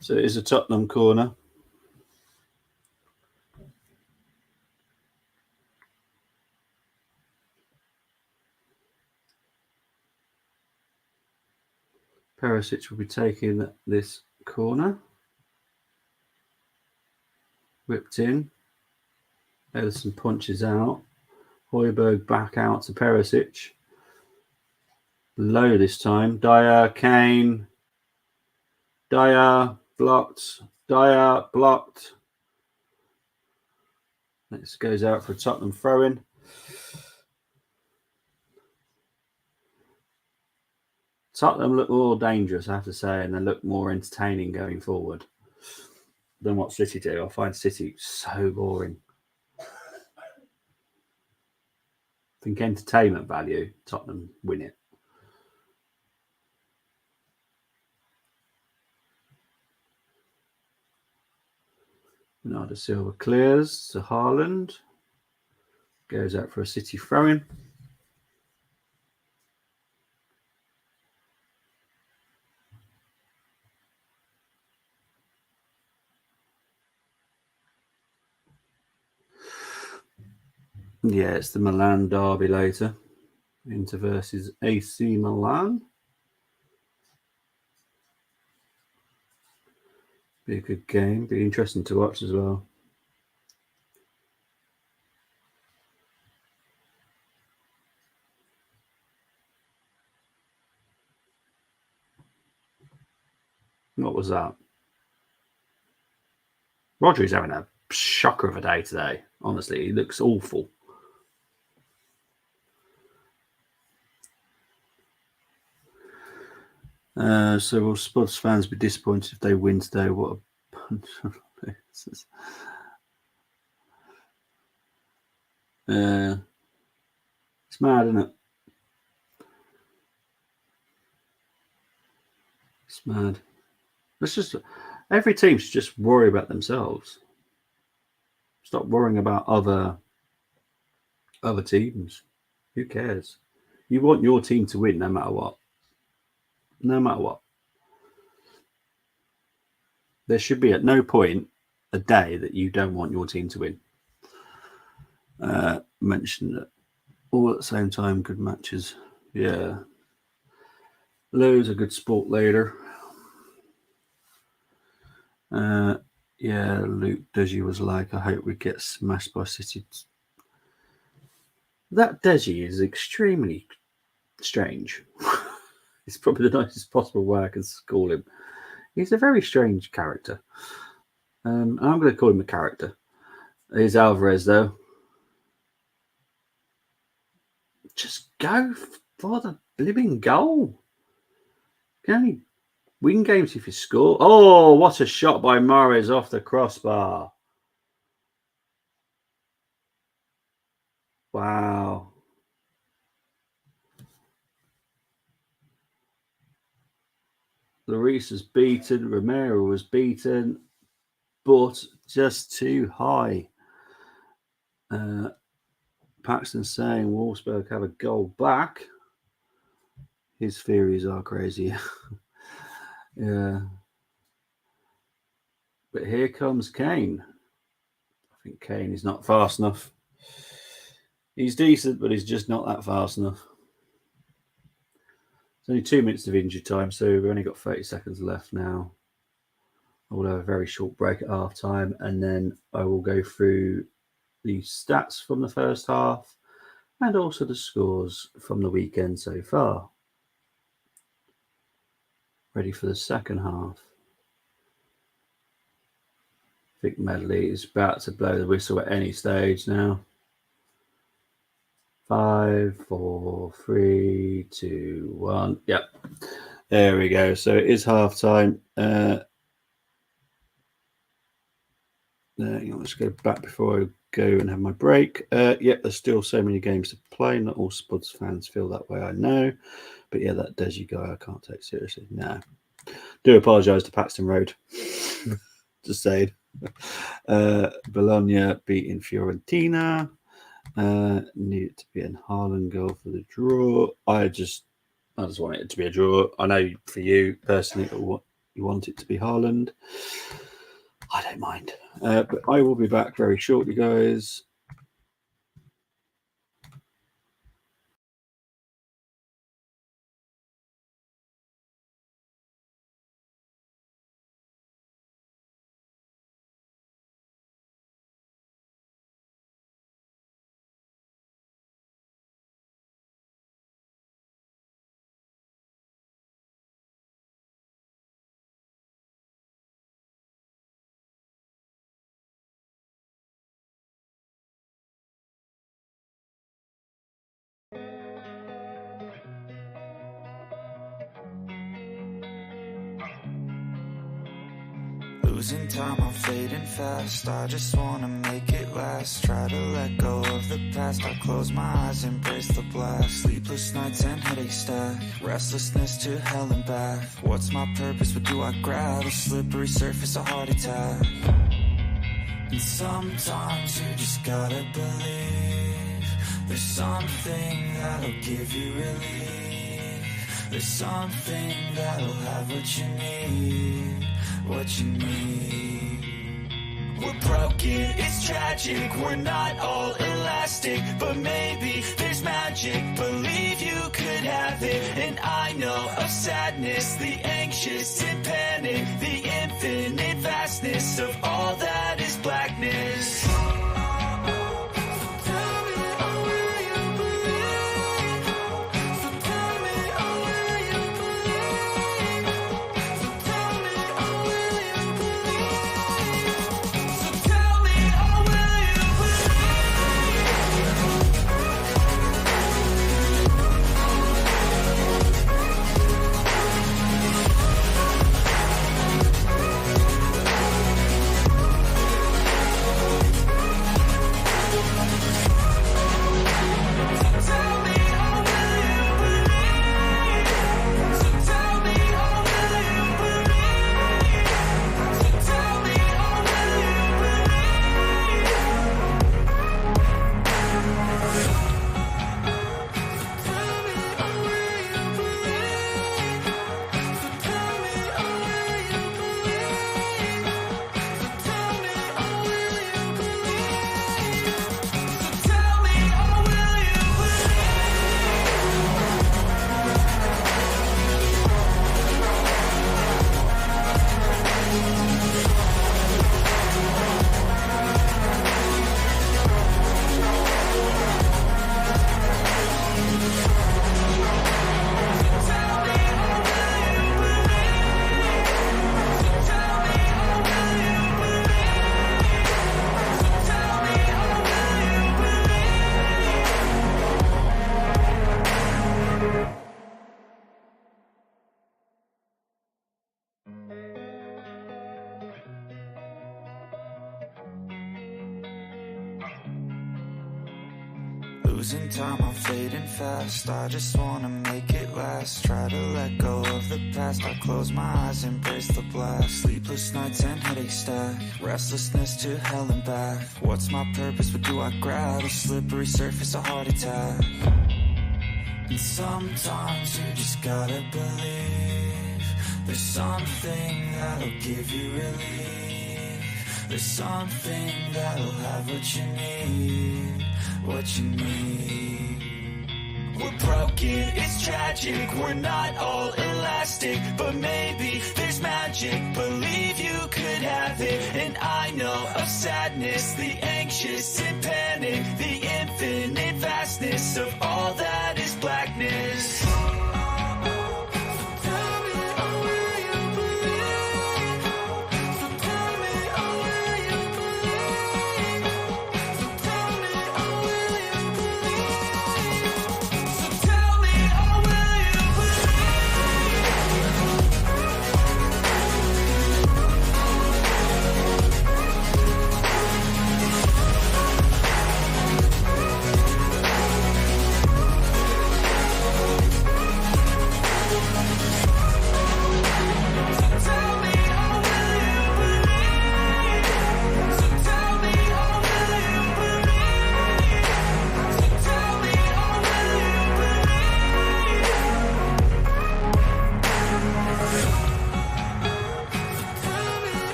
So it is a Tottenham corner. Perisic will be taking this corner. Whipped in. Ederson punches out. Højbjerg back out to Perisic. Low this time. Dyer, Kane. Dyer, blocked. Dyer, blocked. This goes out for a Tottenham throw-in. Tottenham look more dangerous, I have to say, and they look more entertaining going forward than what City do. I find City so boring. I think entertainment value, Tottenham win it. Bernardo Silva clears to Haaland. Goes out for a City throw-in. Yeah, it's the Milan derby later. Inter versus AC Milan. Be a good game. Be interesting to watch as well. What was that? Rodri's having a shocker of a day today. Honestly, he looks awful. So will Spurs fans be disappointed if they win today? What a punch. It's mad, isn't it? It's mad. Let's just every team should just worry about themselves. Stop worrying about other teams. Who cares? You want your team to win no matter what. No matter what. There should be at no point a day that you don't want your team to win. Mentioned that all at the same time, good matches. Yeah. Lou's a good sport leader. Yeah, Luke Deji was like, I hope we get smashed by City. That Deji is extremely strange. It's probably the nicest possible way I can call him. He's a very strange character. I'm going to call him a character. Here's Alvarez, though. Just go for the blimming goal. You can only win games if you score. Oh, what a shot by Mahrez off the crossbar. Wow. Lloris was beaten. Romero was beaten. But just too high. Paxton saying Wolfsburg have a goal back. His theories are crazy. Yeah. But here comes Kane. I think Kane is not fast enough. He's decent, but he's just not that fast enough. It's only 2 minutes of injury time, so we've only got 30 seconds left now. I will have a very short break at half time, and then I will go through the stats from the first half and also the scores from the weekend so far. Ready for the second half. I think Medley is about to blow the whistle at any stage now. 5, 4, 3, 2, 1. Yep. There we go. So it is half time. Let's go back before I go and have my break. Yep, there's still so many games to play. Not all Spuds fans feel that way, I know. But yeah, that Deji guy I can't take seriously. No. Do apologise to Paxton Road. Just saying. Bologna beating Fiorentina. Needed to be in Haaland goal for the draw. I just want it to be a draw. I know for you personally, you want it to be Haaland. I don't mind. But I will be back very shortly, guys. Losing time, I'm fading fast. I just wanna make it last. Try to let go of the past. I close my eyes, embrace the blast. Sleepless nights and headaches stack. Restlessness to hell and back. What's my purpose? What do I grab? A slippery surface, a heart attack. And sometimes you just gotta believe there's something that'll give you relief. There's something that'll have what you need. What you need. We're broken, it's tragic. We're not all elastic, but maybe there's magic. Believe you could have it. And I know of sadness, the anxious and panic, the infinite vastness of all that is blackness. Losing time, I'm fading fast. I just wanna make it last. Try to let go of the past. I close my eyes, embrace the blast. Sleepless nights and headaches stack. Restlessness to hell and back. What's my purpose? What do I grab? A slippery surface, a heart attack. And sometimes you just gotta believe there's something that'll give you relief. There's something that'll have what you need, what you need. We're broken, it's tragic, we're not all elastic, but maybe there's magic, believe you could have it. And I know of sadness, the anxious and panic, the infinite vastness of all that is blackness.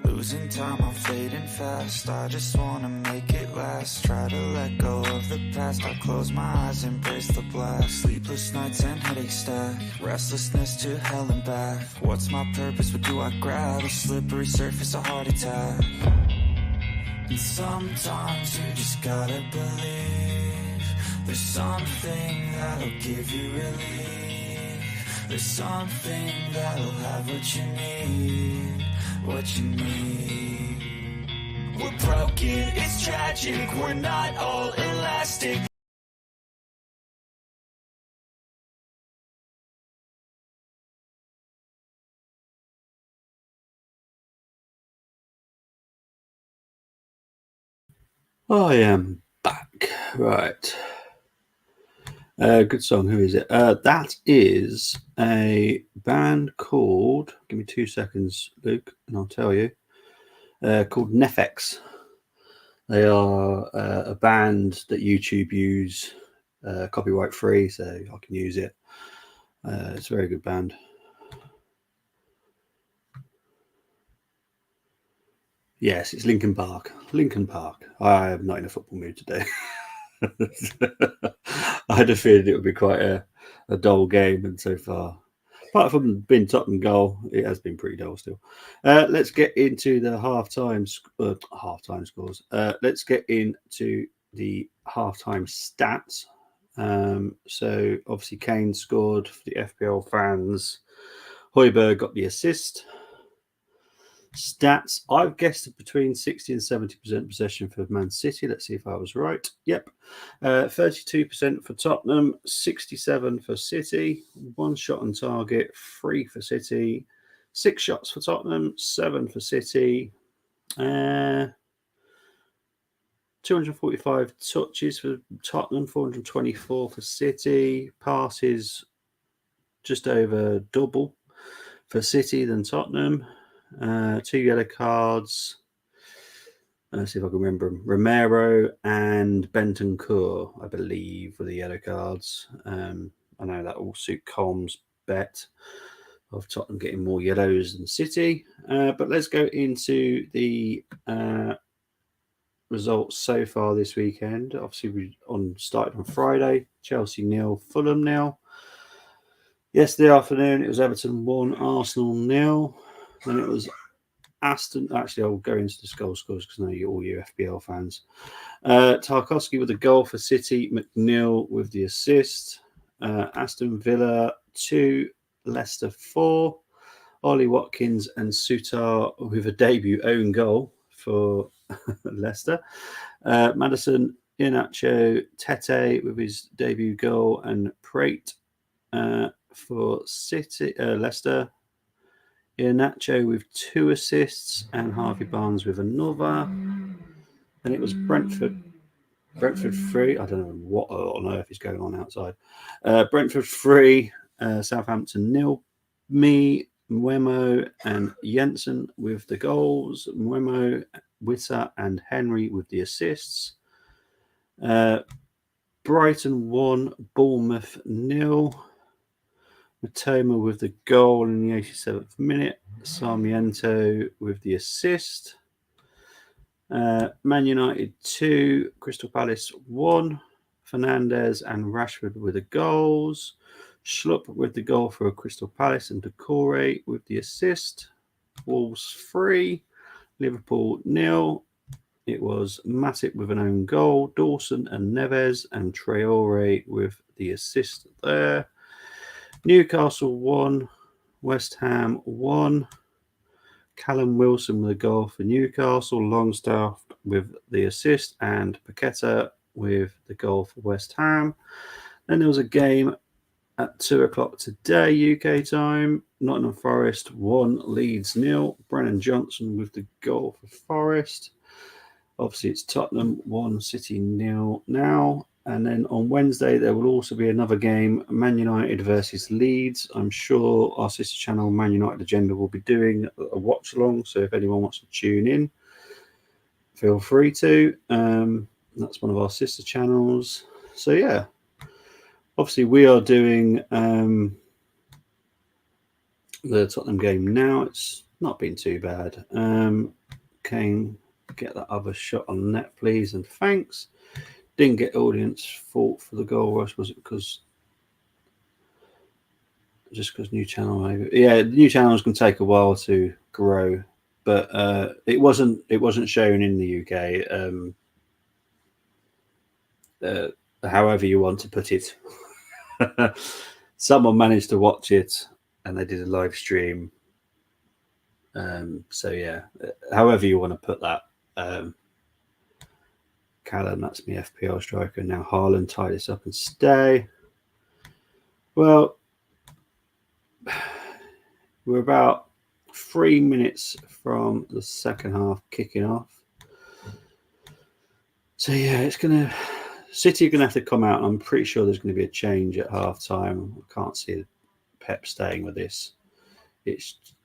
Losing time, I'm fading fast. I just wanna make it last. Try to let go of the past. I close my eyes, embrace the blast. Sleepless nights and headaches stack. Restlessness to hell and back. What's my purpose? What do I grab? A slippery surface, a heart attack. And sometimes you just gotta believe there's something that'll give you relief. There's something that'll have what you need, what you need. We're broken, it's tragic, we're not all elastic. I am back. Right. Good song. Who is it? That is a band called, give me 2 seconds, Luke, and I'll tell you, called Nefex. They are a band that YouTube use copyright free, so I can use it. It's a very good band. Yes, it's Linkin Park. Linkin Park. I am not in a football mood today. I had a feeling it would be quite a dull game, and so far, apart from being Tottenham goal, it has been pretty dull still. Let's get into the halftime scores. Let's get into the halftime stats. So obviously Kane scored for the FPL fans. Højbjerg got the assist. Stats, I've guessed between 60 and 70% possession for Man City. Let's see if I was right. Yep. 32% for Tottenham, 67 for City, 1 shot on target, 3 for City, 6 shots for Tottenham, 7 for City, 245 touches for Tottenham, 424 for City, passes just over double for City than Tottenham. 2 yellow cards. Let's see if I can remember them. Romero and Bentancur, I believe, were the yellow cards. I know that will suit Colm's bet of Tottenham getting more yellows than City. But let's go into the results so far this weekend. Obviously, we started on Friday. Chelsea 0, Fulham 0. Yesterday afternoon, it was Everton 1, Arsenal 0. Then it was Aston. Actually, I'll go into the goal scores because I know you're all you FPL fans. Tarkowski with a goal for City. McNeil with the assist. Aston Villa 2, Leicester 4. Ollie Watkins and Sutar with a debut own goal for Leicester. Madison, Iheanacho, Tete with his debut goal, and Prate for City, Leicester. Iheanacho with 2 assists, and Harvey Barnes with another. Then it was Brentford 3. I don't know what on earth is going on outside. Brentford 3, Southampton 0. Mwemo and Jensen with the goals. Mwemo, Witter and Henry with the assists. Brighton 1, Bournemouth 0. Matoma with the goal in the 87th minute. Sarmiento with the assist. Man United 2, Crystal Palace 1. Fernandez and Rashford with the goals. Schlupp with the goal for Crystal Palace and Decore with the assist. Wolves 3, Liverpool 0. It was Matip with an own goal, Dawson and Neves and Traore with the assist there. Newcastle 1, West Ham 1. Callum Wilson with a goal for Newcastle, Longstaff with the assist, and Paqueta with the goal for West Ham. Then there was a game at 2 o'clock today, UK time. Nottingham Forest 1, Leeds 0. Brennan Johnson with the goal for Forest. Obviously, it's Tottenham 1, City 0 now. And then on Wednesday, there will also be another game, Man United versus Leeds. I'm sure our sister channel, Man United Agenda, will be doing a watch-along. So if anyone wants to tune in, feel free to. That's one of our sister channels. So, yeah. Obviously, we are doing the Tottenham game now. It's not been too bad. Kane, get that other shot on net, please, and thanks. Didn't get audience fault for the goal rush. Was it because new channel? Maybe. Yeah, the new channel is going to take a while to grow, but it wasn't shown in the UK. However you want to put it, someone managed to watch it and they did a live stream. So yeah, however you want to put that. Callum, that's me FPL striker. Now Haaland, tie this up and stay. Well, we're about 3 minutes from the second half kicking off. So yeah, City are gonna have to come out. I'm pretty sure there's going to be a change at half time. I can't see Pep staying with this. It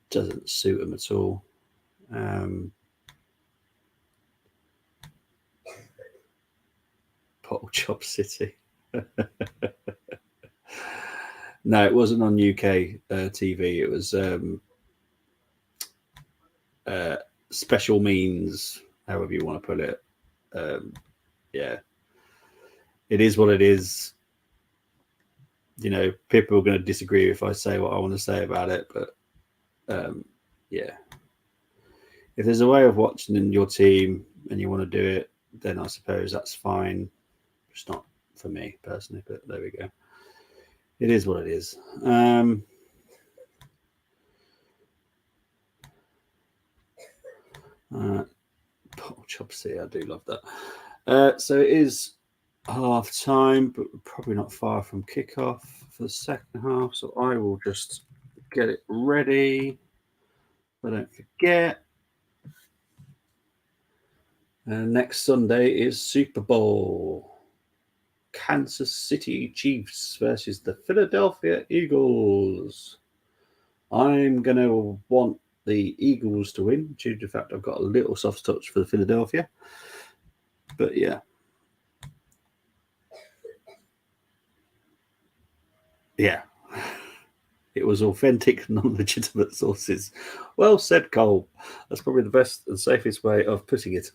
doesn't suit him at all. Bottle Chop City. No, it wasn't on UK TV. It was special means, however you want to put it. Yeah, it is what it is. You know, people are going to disagree if I say what I want to say about it, but yeah. If there's a way of watching in your team and you want to do it, then I suppose that's fine. It's not for me personally, but there we go. It is what it is. Chop City, I do love that. So it is half time, but we're probably not far from kickoff for the second half. So I will just get it ready. But don't forget. Next Sunday is Super Bowl. Kansas City Chiefs versus the Philadelphia Eagles. I'm going to want the Eagles to win due to the fact I've got a little soft touch for the Philadelphia. But yeah. Yeah. It was authentic, non-legitimate sources. Well said, Cole. That's probably the best and safest way of putting it.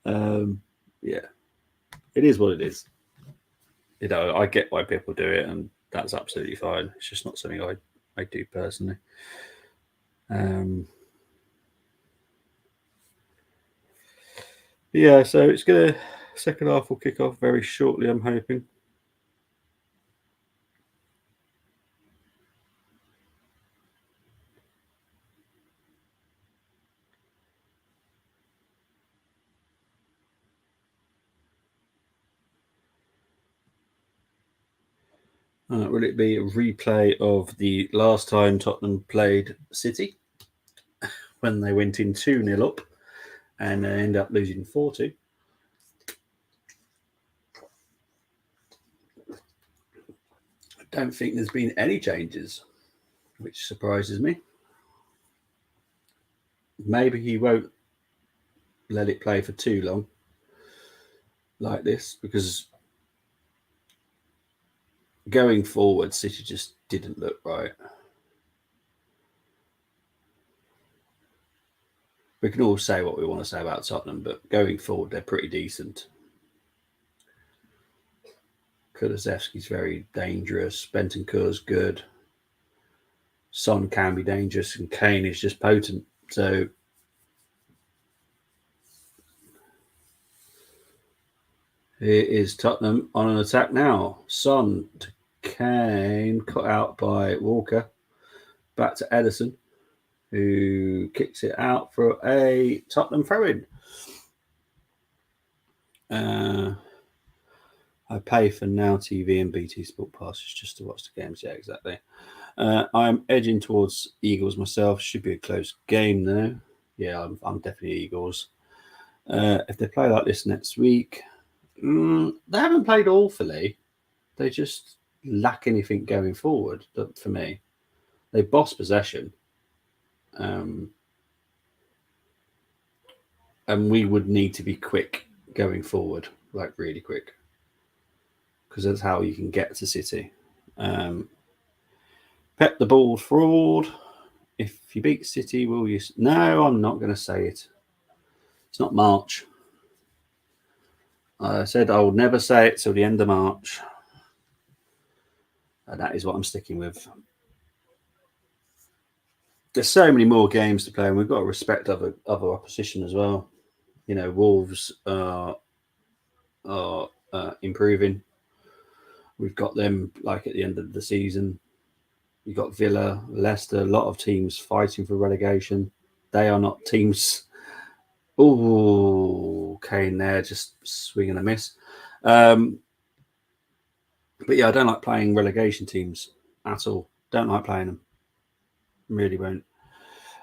Yeah, it is what it is. I get why people do it, and that's absolutely fine. It's just not something I do personally. Yeah, so it's gonna second half will kick off very shortly. I'm hoping. Will it be a replay of the last time Tottenham played City when they went in 2-0 up and end up losing 4-2? I don't think there's been any changes, which surprises me. Maybe he won't let it play for too long like this, because going forward, City just didn't look right. We can all say what we want to say about Tottenham, but going forward, they're pretty decent. Kulusevski's very dangerous. Bentancur's good. Son can be dangerous, and Kane is just potent. So here is Tottenham on an attack now. Son to Kane, cut out by Walker. Back to Edison, who kicks it out for a Tottenham throw-in. I pay for Now TV and BT Sport passes just to watch the games. Yeah, exactly. I'm edging towards Eagles myself. Should be a close game though. Yeah, I'm definitely Eagles. If they play like this next week, they haven't played awfully. They just lack anything going forward. For me, they boss possession, and we would need to be quick going forward, like really quick, because that's how you can get to City. Pep the ball forward. If you beat City, will you? No, I'm not going to say it. It's not March. I said I would never say it till the end of March. And that is what I'm sticking with. There's so many more games to play, and we've got to respect other opposition as well. Wolves are improving. We've got them like at the end of the season. You've got Villa, Leicester, a lot of teams fighting for relegation. They are not teams. Oh, Kane there, just swing and a miss. But yeah, I don't like playing relegation teams at all. Don't like playing them. Really won't.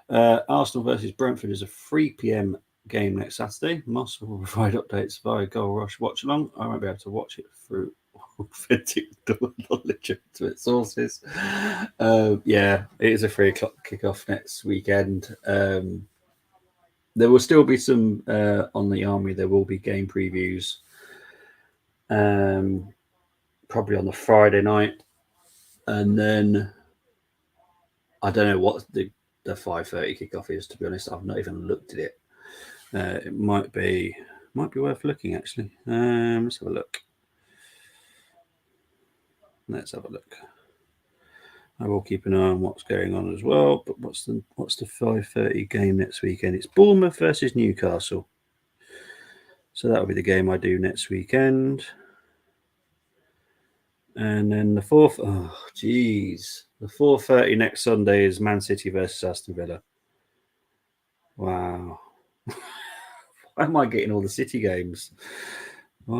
Arsenal versus Brentford is a 3 p.m. game next Saturday. Moss will provide updates via Goal Rush Watchalong. I won't be able to watch it through authentic, legitimate sources. Yeah, it is a 3 o'clock kickoff next weekend. There will still be some on the Army. There will be game previews. Probably on the Friday night, and then I don't know what the 5:30 kickoff is. To be honest, I've not even looked at it. It might be worth looking actually. Let's have a look. I will keep an eye on what's going on as well. But what's the 5:30 game next weekend? It's Bournemouth versus Newcastle. So that'll be the game I do next weekend. And then the 4:30 next Sunday is Man City versus Aston Villa. Wow. Why am I getting all the City games? I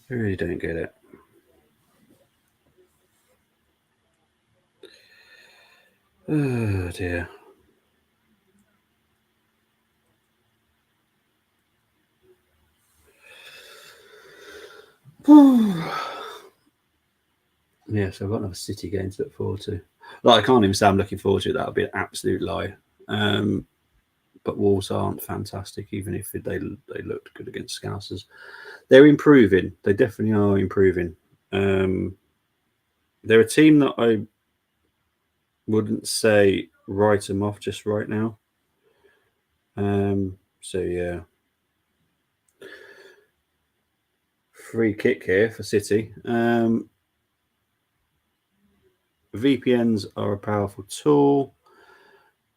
really don't get it. Oh dear. Yeah, so I've got another City game to look forward to. Like, I can't even say I'm looking forward to it. That would be an absolute lie. but Wolves aren't fantastic, even if they looked good against Scousers. They're improving. They definitely are improving. They're a team that I wouldn't say write them off just right now. So yeah, free kick here for City. VPNs are a powerful tool.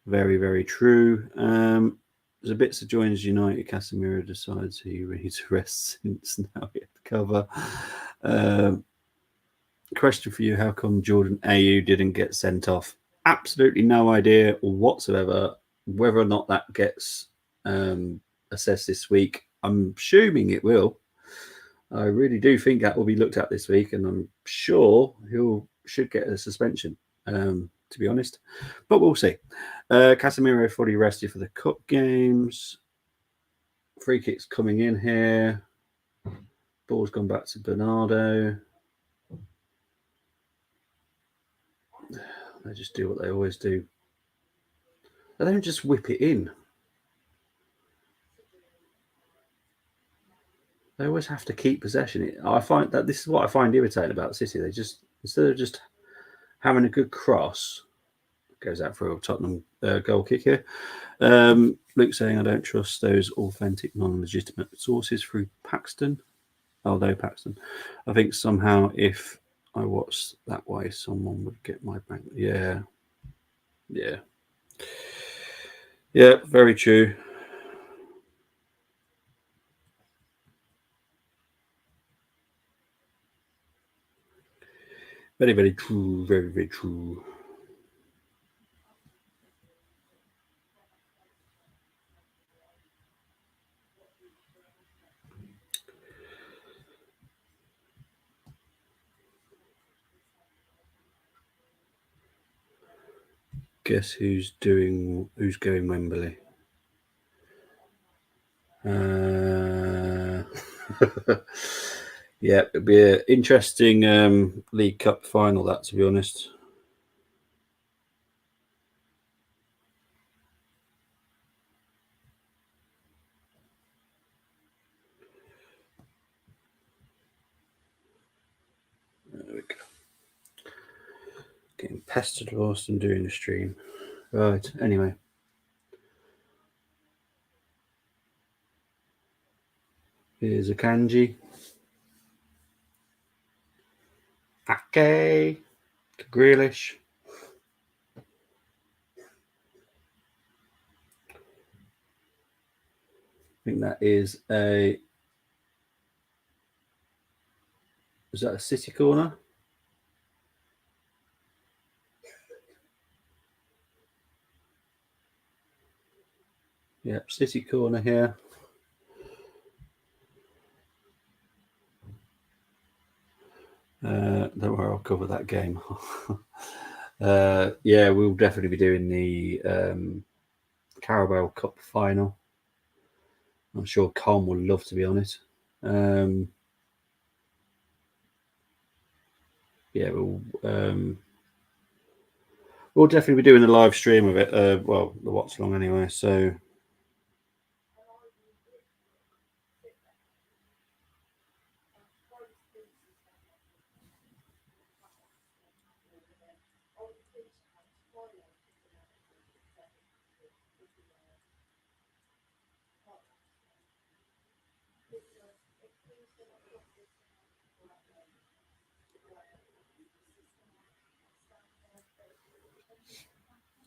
Very, very true. There's a bit that joins United. Casemiro decides he needs to rest since now he had to cover. Question for you: how come Jordan Ayew didn't get sent off? Absolutely no idea whatsoever whether or not that gets assessed this week. I'm assuming it will. I really do think that will be looked at this week, and I'm sure should get a suspension, to be honest. But we'll see. Casemiro fully rested for the cup games. Free kicks coming in here. Ball's gone back to Bernardo. They just do what they always do. They don't just whip it in. They always have to keep possession. I find that this is what I find irritating about City. They just, instead of just having a good cross, goes out for a Tottenham goal kick here. Luke saying, I don't trust those authentic, non-legitimate sources through Paxton. Although Paxton, I think somehow if I watched that way, someone would get my bank. Yeah. Very true. Very, very true. Very, very true. Guess who's going Wembley? Yeah, it'd be an interesting League Cup final, that, to be honest. There we go. Getting pestered whilst I'm doing the stream. Right, anyway. Here's a kanji. Ake. Grealish. I think that is a... Is that a City corner? Yep, City corner here. Don't worry, I'll cover that game. Yeah, we'll definitely be doing the Carabao Cup final. I'm sure Con will love to be on it. Yeah, we'll definitely be doing a live stream of it. Well, the watch-along anyway. So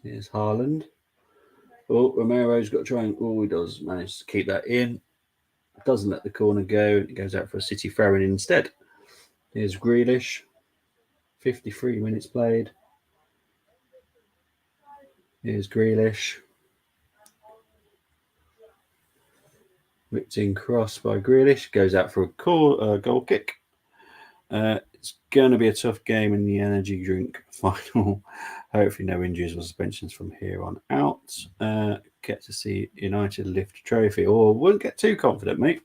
here's Haaland. Oh, Romero's got to try and... Oh, he does manage to keep that in. Doesn't let the corner go. It goes out for a City throw-in instead. Here's Grealish. 53 minutes played. Here's Grealish. Whipped in cross by Grealish. Goes out for a goal kick. It's going to be a tough game in the energy drink final. Hopefully no injuries or suspensions from here on out. Get to see United lift a trophy. Or won't get too confident, mate.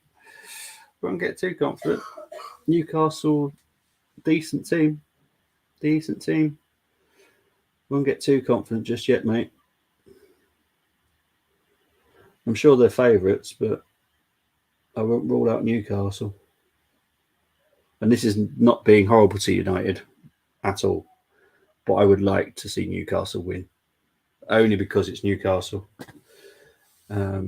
Won't get too confident. Newcastle, decent team. Won't get too confident just yet, mate. I'm sure they're favourites, but I won't rule out Newcastle. And this is not being horrible to United at all, but I would like to see Newcastle win, only because it's Newcastle. But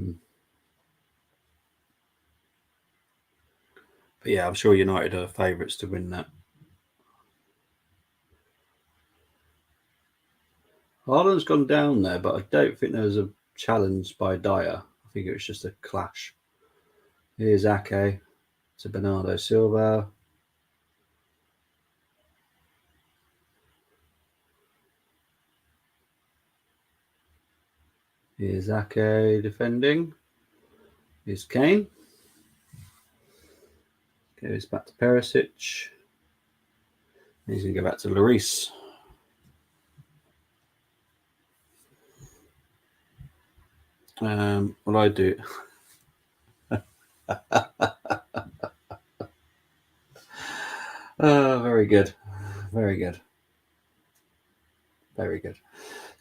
yeah, I'm sure United are favourites to win that. Haaland's gone down there, but I don't think there was a challenge by Dyer. I think it was just a clash. Here's Ake to Bernardo Silva. Here's Ake defending. Here's Kane. Goes back to Perisic. He's going to go back to Lloris. What I do. Oh, very good. Very good. Very good.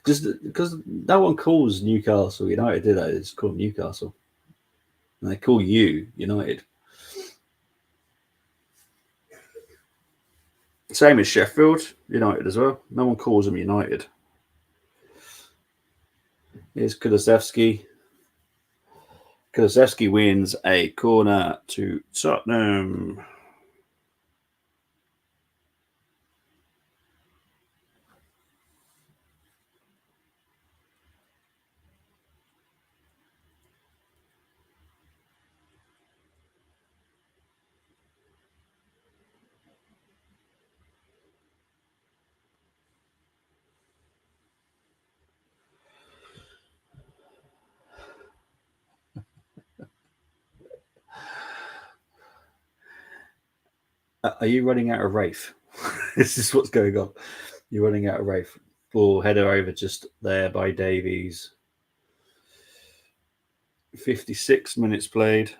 Just because no one calls Newcastle United, do they? It's called Newcastle. And they call you United. Same as Sheffield United as well. No one calls them United. Here's Kulusevski. Kulusevski wins a corner to Tottenham. Are you running out of Rafe? This is what's going on. You're running out of Rafe. Ball header over just there by Davies. 56 minutes played.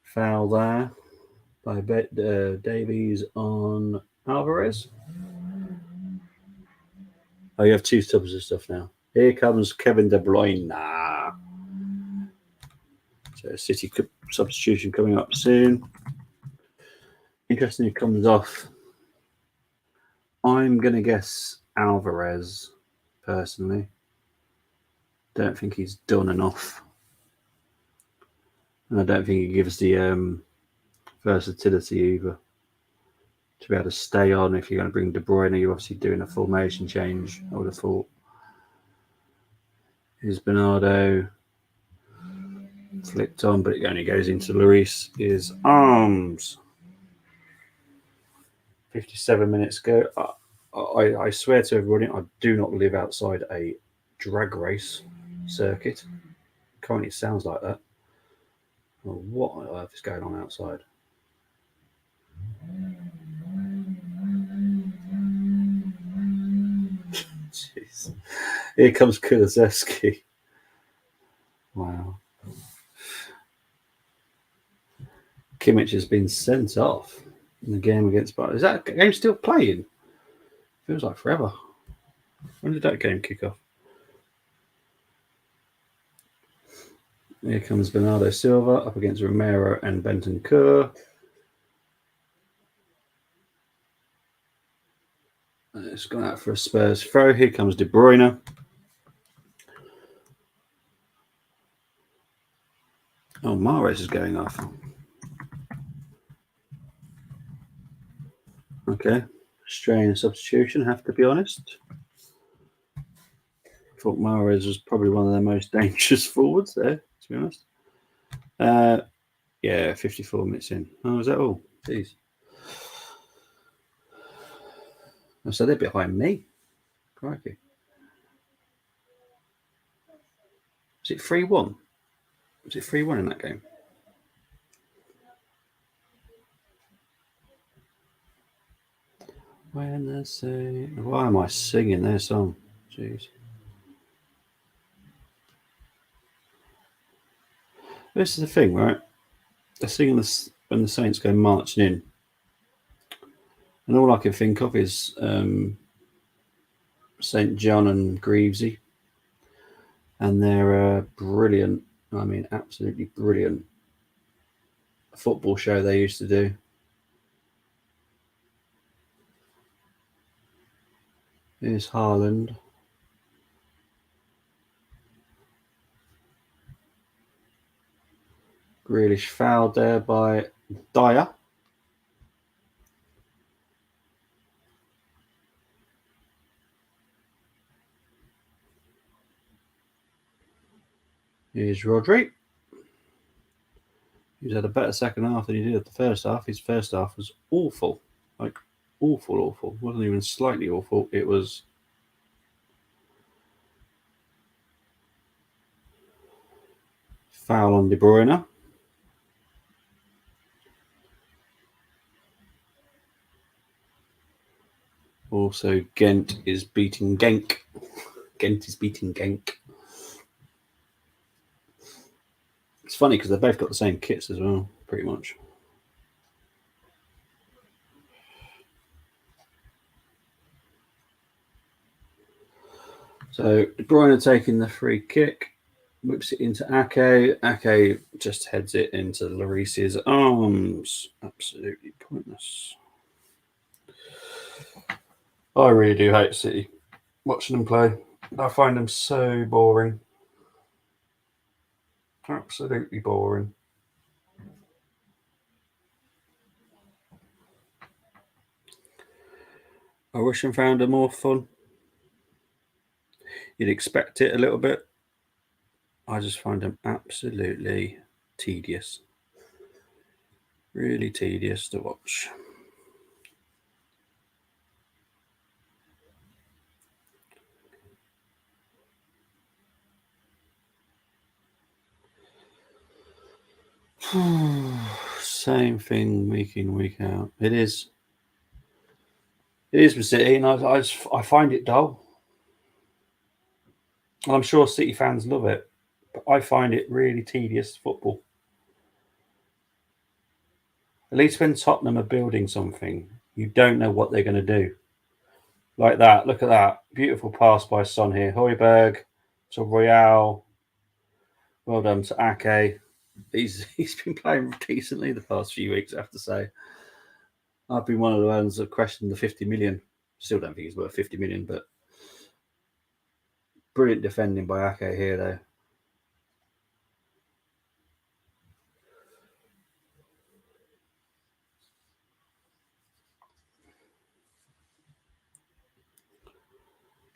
Foul there by Davies on Alvarez. Oh, you have two tubs of stuff now. Here comes Kevin De Bruyne. So City substitution coming up soon. Interesting, who comes off. I'm going to guess Alvarez, personally. Don't think he's done enough. And I don't think he gives the versatility either to be able to stay on. If you're going to bring De Bruyne, you're obviously doing a formation change, I would have thought. Here's Bernardo. Flicked on, but it only goes into Lloris. His arms. 57 minutes ago. I swear to everybody, I do not live outside a drag race circuit. Currently, it sounds like that. Well, what on earth is going on outside? Jeez. Here comes Kulusevski. Wow. Kimmich has been sent off in the game against Bayern. Is that game still playing? Feels like forever. When did that game kick off? Here comes Bernardo Silva up against Romero and Bentancur. It's gone out for a Spurs throw. Here comes De Bruyne. Oh, Mahrez is going off. Okay. Strange substitution, have to be honest. I thought Mahrez was probably one of their most dangerous forwards there, to be honest. Yeah, 54 minutes in. Oh, is that all? Jeez. Oh, so they're behind me. Crikey. Was it 3-1? Was it 3-1 in that game? When they say, why am I singing their song? Jeez. This is the thing, right? They're singing this when the Saints go marching in, and all I can think of is St. John and Greavesy, and their brilliant, I mean, absolutely brilliant football show they used to do. Here's Haaland. Grealish fouled there by Dyer. Here's Rodri. He's had a better second half than he did at the first half. His first half was awful. Like, awful. It wasn't even slightly awful. It was foul on De Bruyne. Also, Ghent is beating Genk. Ghent is beating Genk. It's funny because they've both got the same kits as well, pretty much. So De Bruyne taking the free kick, whips it into Ake. Ake just heads it into Lloris's arms. Absolutely pointless. I really do hate City. Watching them play, I find them so boring. Absolutely boring. I wish I found them more fun. You'd expect it a little bit. I just find them absolutely tedious. Really tedious to watch. Same thing week in, week out. It is. It is for City, and I find it dull. And I'm sure City fans love it, but I find it really tedious football. At least when Tottenham are building something, you don't know what they're going to do. Like that. Look at that. Beautiful pass by Son here. Højbjerg to Royale. Well done to Ake. He's been playing decently the past few weeks, I have to say. I've been one of the ones that questioned the 50 million. Still don't think he's worth 50 million, but brilliant defending by Ake here, though.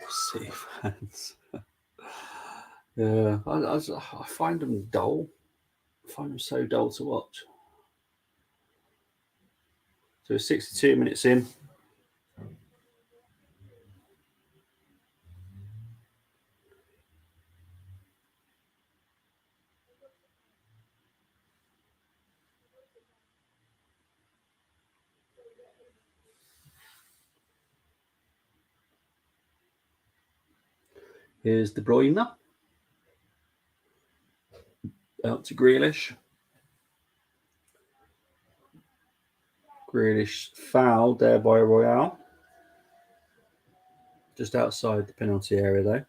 City fans. Yeah, I find them dull. I find them so dull to watch. So 62 minutes in. Here's De Bruyne. Out to Grealish. Grealish fouled there by Royale. Just outside the penalty area, though.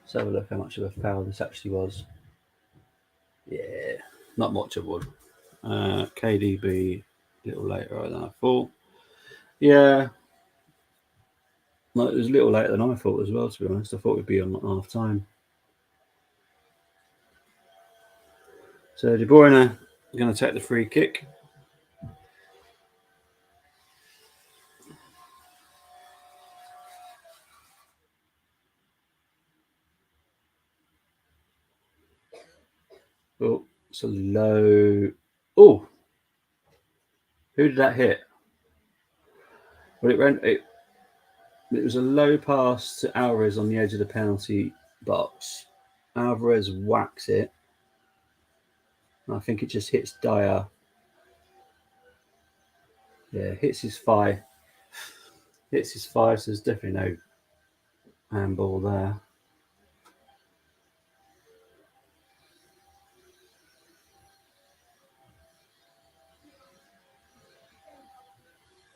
Let's have a look how much of a foul this actually was. Yeah, not much of one. KDB a little later than I thought. Yeah, it was a little later than I thought as well, to be honest. I thought it'd be on half time. So De Bruyne going to take the free kick. Oh, it's a low. Oh, who did that hit? Well, it was a low pass to Alvarez on the edge of the penalty box. Alvarez whacks it. I think it just hits Dyer. Yeah, hits his thigh. Hits his thigh, so there's definitely no handball there.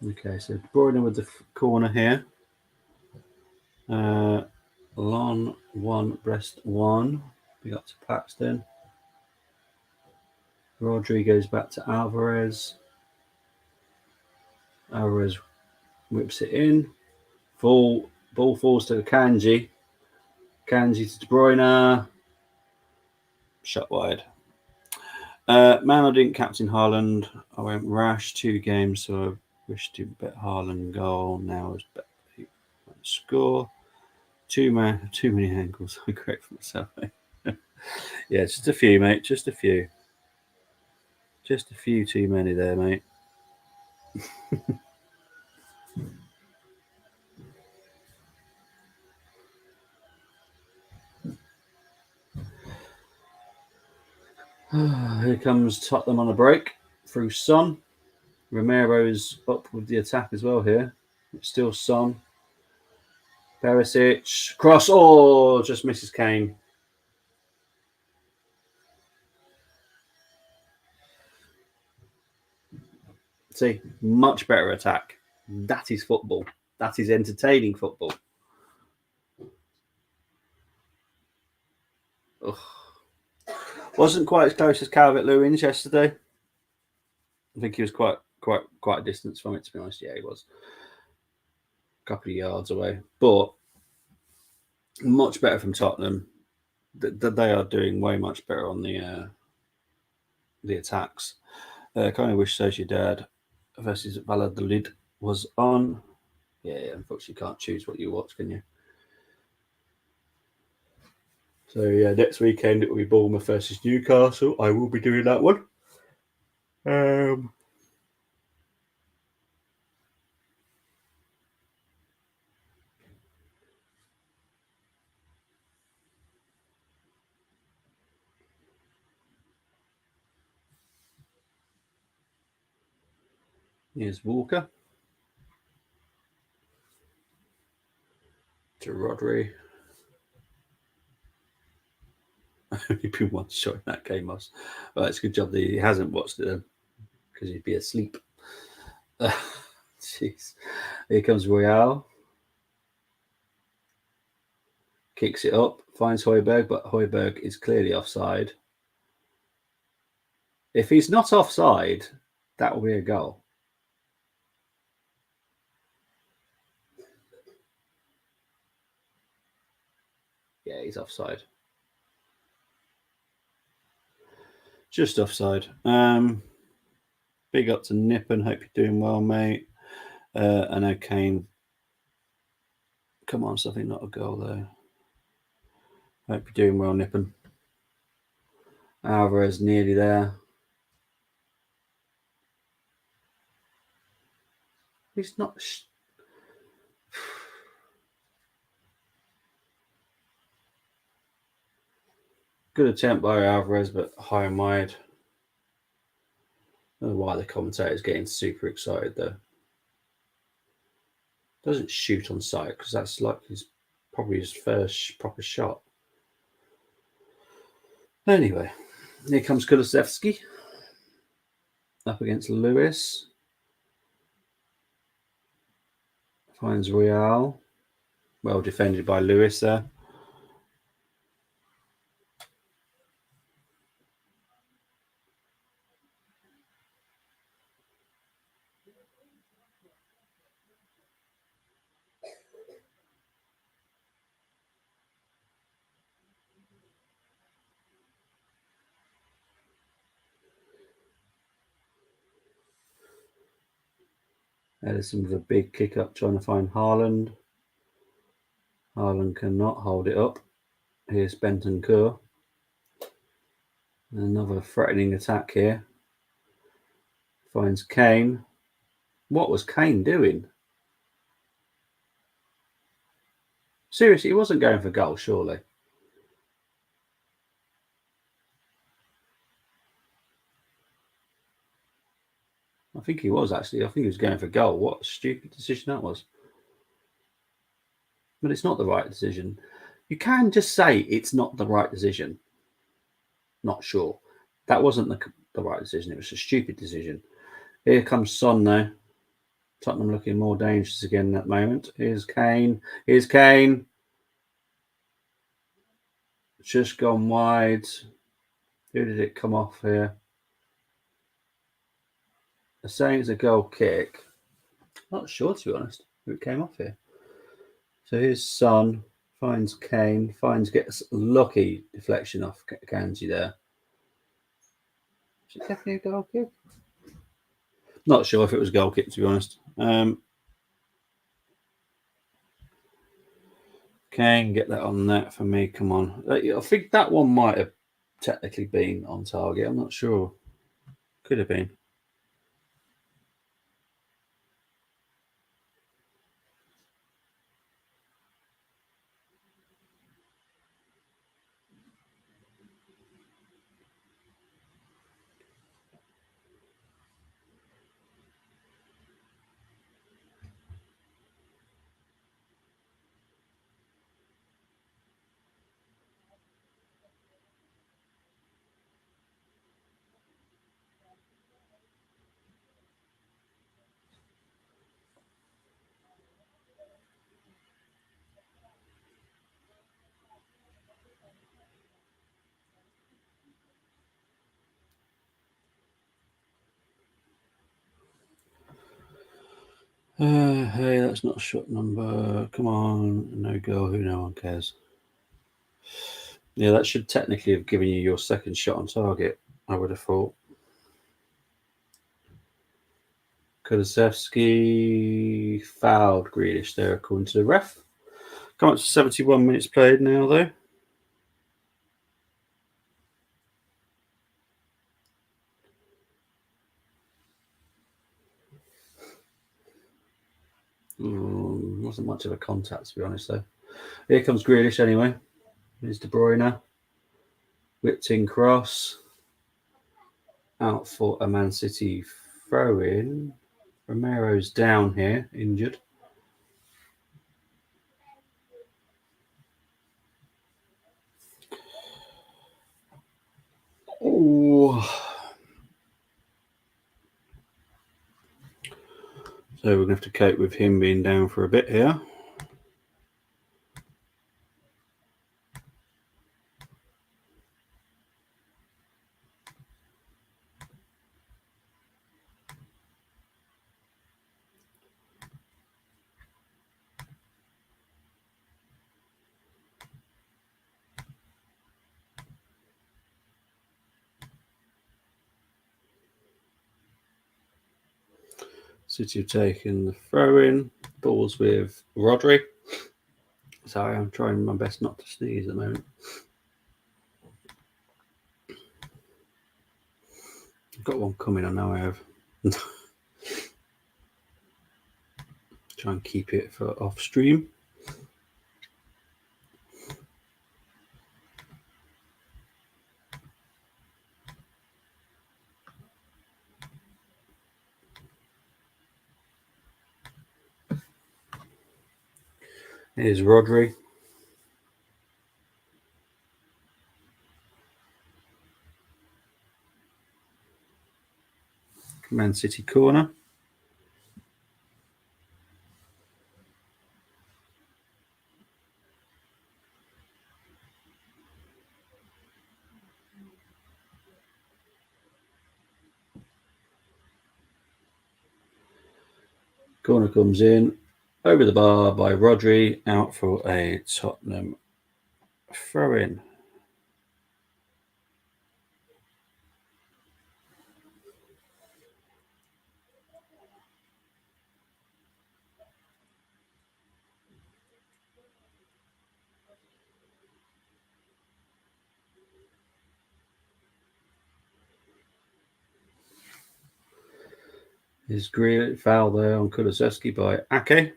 Okay, so Broyden with the corner here. Lon 1, Brest 1. We got to Paxton. Rodri goes back to Alvarez. Alvarez whips it in. Ball falls to Kanji. Kanji to De Bruyne. Shot wide. Man, I didn't captain Haaland. I went rash 2 games, so I wish to bet Haaland goal. Now is bet score. Too many angles. I'm correct for myself, mate. Yeah, just a few, mate. Just a few. Just a few too many there, mate. Here comes Tottenham on a break through Son. Romero's up with the attack as well here. It's still Son. Perisic. Cross. Oh, just misses Kane. See, much better attack. That is football. That is entertaining football. Ugh. Wasn't quite as close as Calvert-Lewin's yesterday. I think he was quite a distance from it, to be honest. Yeah, he was a couple of yards away, but much better from Tottenham. They are doing way much better on the attacks. Kind of wish Sociedad versus Valladolid was on. Yeah, unfortunately, you can't choose what you watch, can you? So yeah, next weekend it will be Bournemouth versus Newcastle. I will be doing that one. Here's Walker to Rodri. I've only been one shot in that game, Moss. Well, it's a good job that he hasn't watched it because he'd be asleep. Jeez. Here comes Royale. Kicks it up, finds Højbjerg, but Højbjerg is clearly offside. If he's not offside, that will be a goal. Yeah, he's offside. Just offside. Big up to Nippon. Hope you're doing well, mate. I know Kane. Come on, something not a goal there. Hope you're doing well, Nippon. Alvarez nearly there. He's not. Good attempt by Alvarez, but high and wide. I don't know why the commentator's getting super excited though. Doesn't shoot on sight because that's like probably his first proper shot. Anyway, here comes Kulusevski up against Lewis. Finds Royale. Well defended by Lewis there. Edison with a big kick up trying to find Haaland. Haaland cannot hold it up. Here's Bentancur. Another threatening attack here. Finds Kane. What was Kane doing? Seriously, he wasn't going for goal, surely. I think he was actually. I think he was going for goal. What a stupid decision that was. But it's not the right decision. You can just say it's not the right decision. Not sure. That wasn't the right decision. It was a stupid decision. Here comes Son now. Tottenham looking more dangerous again at the moment. Here's Kane. Here's Kane. Just gone wide. Who did it come off here? They're saying it's a goal kick. Not sure, to be honest, who it came off here. So here's Son. Finds Kane. Gets lucky deflection off Kanji there. Is it definitely a goal kick? Not sure if it was a goal kick, to be honest. Kane, get that on net for me. Come on. I think that one might have technically been on target. I'm not sure. Could have been. Hey, that's not a shot number. Come on, no goal. Who? No one cares. Yeah, that should technically have given you your second shot on target, I would have thought. Kulusevski fouled Grealish there, according to the ref. Come up to 71 minutes played now, though. Wasn't much of a contact, to be honest, though. Here comes Grealish anyway. Here's De Bruyne. Whipped in cross. Out for a Man City throw in. Romero's down here, injured. Oh. So we're going to have to cope with him being down for a bit here. City have taken the throw in. Balls with Rodri. Sorry, I'm trying my best not to sneeze at the moment. I've got one coming, I know I have. Try and keep it for off stream. Here's Rodri. Man City corner. Corner comes in. Over the bar by Rodri. Out for a Tottenham throw in. Is Grealish foul there on Kulusevski by Ake,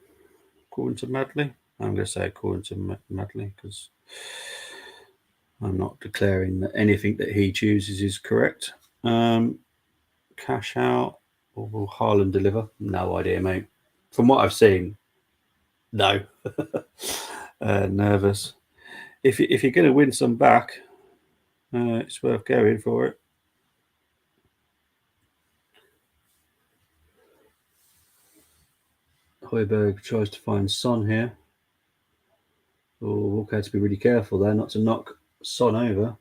according to Madley. I'm going to say according to Madley because I'm not declaring that anything that he chooses is correct. Cash out. Or will Haaland deliver? No idea, mate. From what I've seen, no. Nervous. If you're going to win some back, it's worth going for it. Højbjerg tries to find Son here. Oh, okay, to be really careful there, not to knock Son over.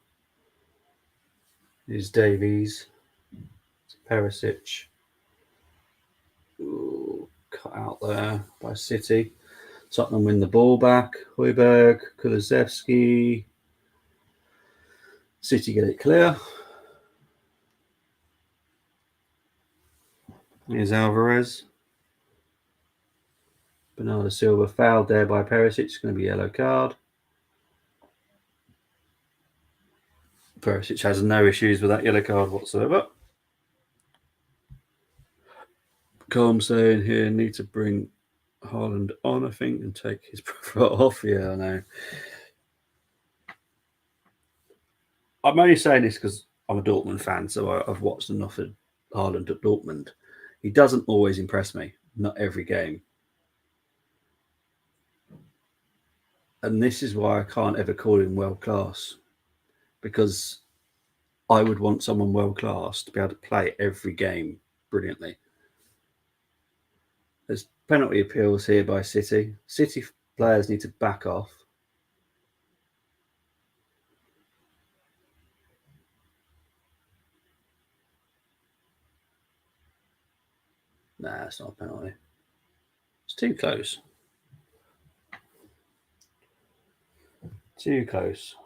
Here's Davies. Perisic. Ooh, cut out there by City. Tottenham win the ball back. Højbjerg, Kulusevski. City get it clear. Here's Alvarez. Bernardo Silva fouled there by Perisic. It's going to be a yellow card. Perisic has no issues with that yellow card whatsoever. Calm saying here, need to bring Haaland on, I think, and take his profile off. Yeah, I know. I'm only saying this because I'm a Dortmund fan, so I've watched enough of Haaland at Dortmund. He doesn't always impress me, not every game. And this is why I can't ever call him world class, because I would want someone world class to be able to play every game brilliantly. There's penalty appeals here by City. City players need to back off. Nah, it's not a penalty. It's too close. Too close.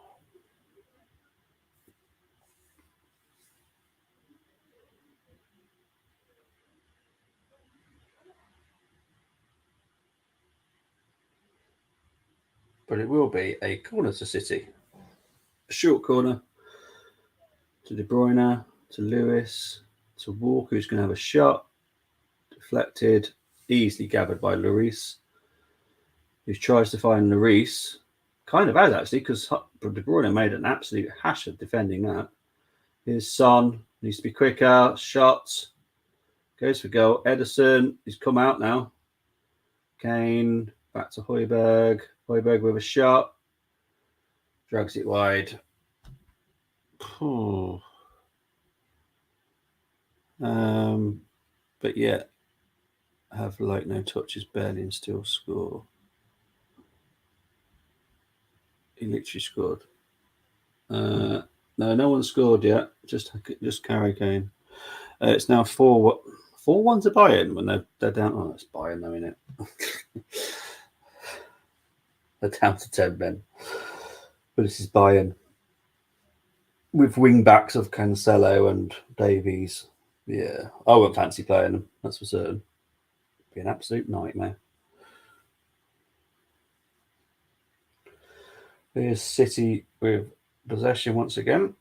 But it will be a corner to City. A short corner to De Bruyne, to Lewis, to Walker, who's going to have a shot. Deflected, easily gathered by Lloris, who tries to find Lloris. Kind of has, actually, because De Bruyne made an absolute hash of defending that. Here's Son, needs to be quicker. Shots. Goes for goal. Ederson, he's come out now. Kane, back to Højbjerg. Højbjerg with a shot. Drags it wide. But yeah, have like no touches, barely, and still score. He literally scored. No, no one scored yet. Just Harry Kane. It's now 4-1 to Bayern when they're down. Oh, it's Bayern though, isn't it? They're down to 10 men. But this is Bayern with wing backs of Cancelo and Davies. Yeah, I won't fancy playing them. That's for certain. Be an absolute nightmare. Here's City with possession once again.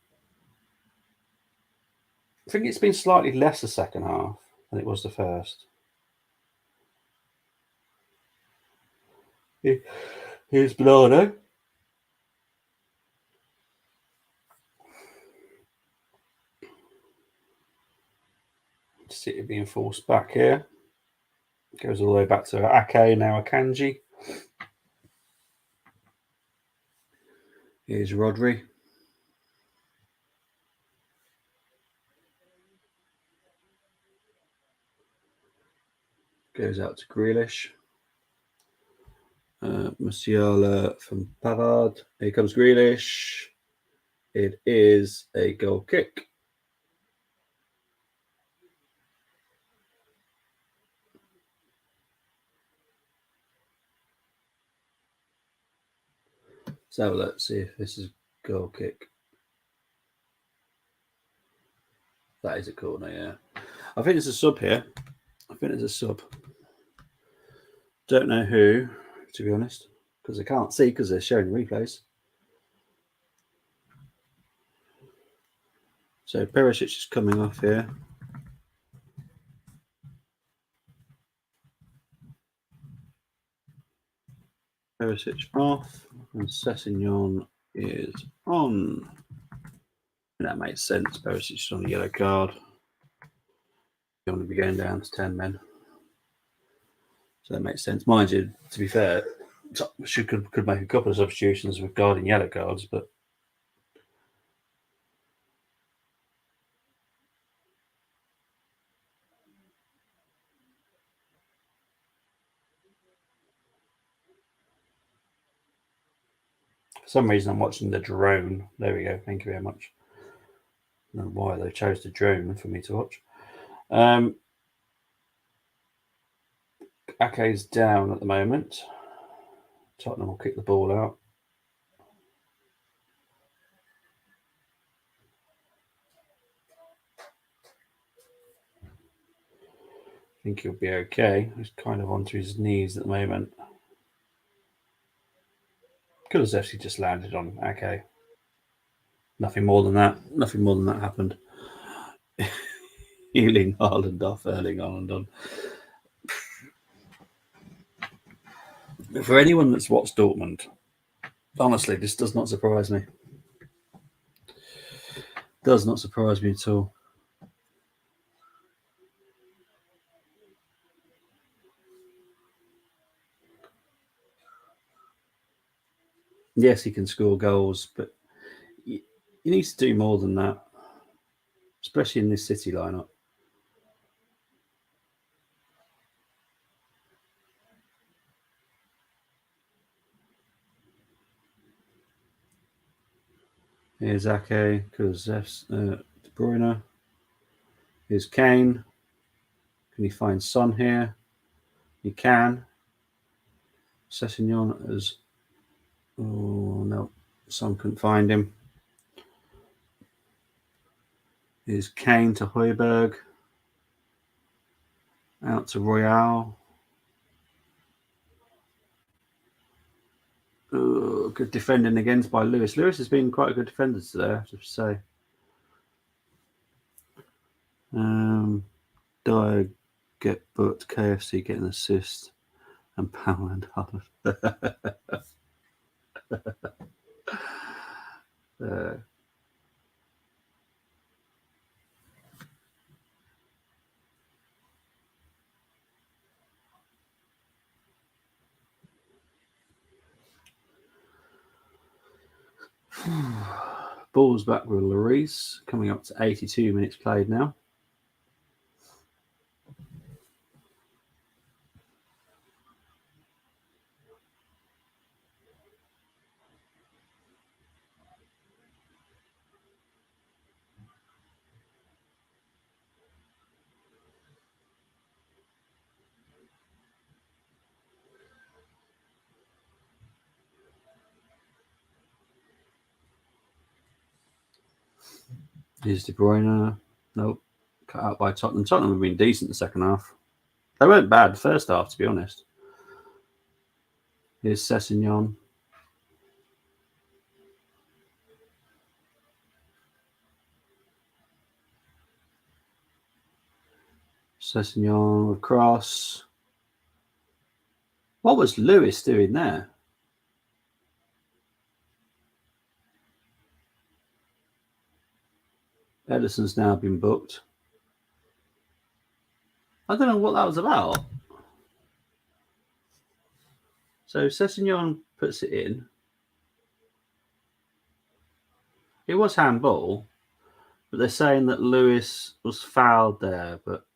I think it's been slightly less the second half than it was the first. Here's Bernardo. City being forced back here. Goes all the way back to Ake, now Akanji. Here's Rodri. Goes out to Grealish. Musiala from Pavard. Here comes Grealish. It is a goal kick. Let's have a look, see if this is a goal kick. That is a corner, yeah. I think it's a sub here. I think it's a sub. Don't know who, to be honest, because I can't see because they're showing replays. So Perisic is coming off here. Perisic off, and Sessegnon is on. That makes sense. Perisic is on a yellow card. don't want to be going down to 10 men. So that makes sense. Mind you, to be fair, could make a couple of substitutions regarding yellow cards, but for some reason I'm watching the drone. There we go. Thank you very much. I don't know why they chose the drone for me to watch. Ake's down at the moment. Tottenham will kick the ball out. I think he'll be okay. He's kind of onto his knees at the moment. Kulusevski just landed on Ake. Nothing more than that. Nothing more than that happened. Erling Haaland off, Erling Haaland on. For anyone that's watched Dortmund, honestly, this does not surprise me. Does not surprise me at all. Yes, he can score goals, but he needs to do more than that, especially in this City lineup. Here's Ake, Kulusevski, De Bruyne. Here's Kane. Can he find Son here? He can. Sessegnon has... Oh, no. Son couldn't find him. Here's Kane to Højbjerg. Out to Royale. Good defending against by Lewis. Lewis has been quite a good defender today, I have to say. Dyer get booked, KFC get an assist, and Pound Haaland. Ball's back with Lloris, coming up to 82 minutes played now. Here's De Bruyne. Nope. Cut out by Tottenham. Tottenham have been decent in the second half. They weren't bad the first half, to be honest. Here's Sessegnon. Sessegnon across. What was Lewis doing there? Ederson's now been booked. I don't know what that was about. So Sessegnon puts it in. It was handball, but they're saying that Lewis was fouled there, but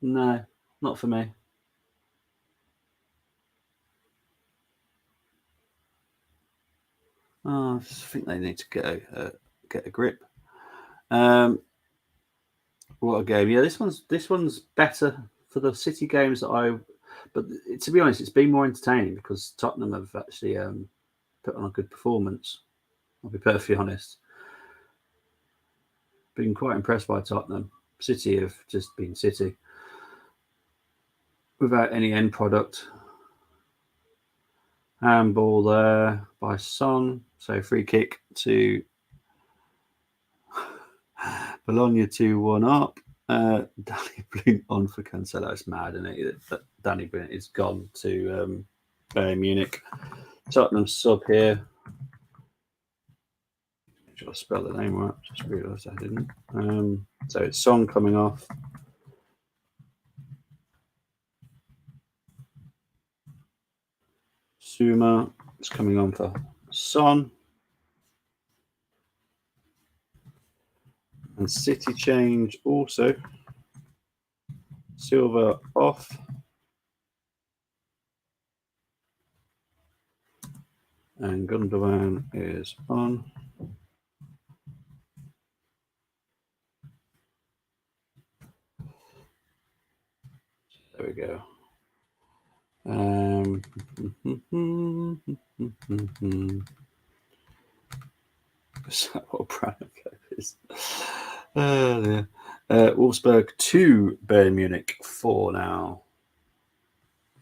no, not for me. I just think they need to get a grip. What a game! Yeah, this one's better for the City games that But to be honest, it's been more entertaining because Tottenham have actually put on a good performance. I'll be perfectly honest. Been quite impressed by Tottenham. City have just been City without any end product. Handball there by Son. So free kick to Bologna 2-1 up. Danny Blint on for Cancelo. It's mad, isn't it? That Danny Blint is gone to Bayern Munich. Tottenham sub here. Make sure I spelled the name right. Just realised I didn't. So it's Son coming off. Suma is coming on for Son. And City change also. Silva off. And Gundogan is on. There we go. Is that what Branagh is? Wolfsburg 2, Bayern Munich 4 now.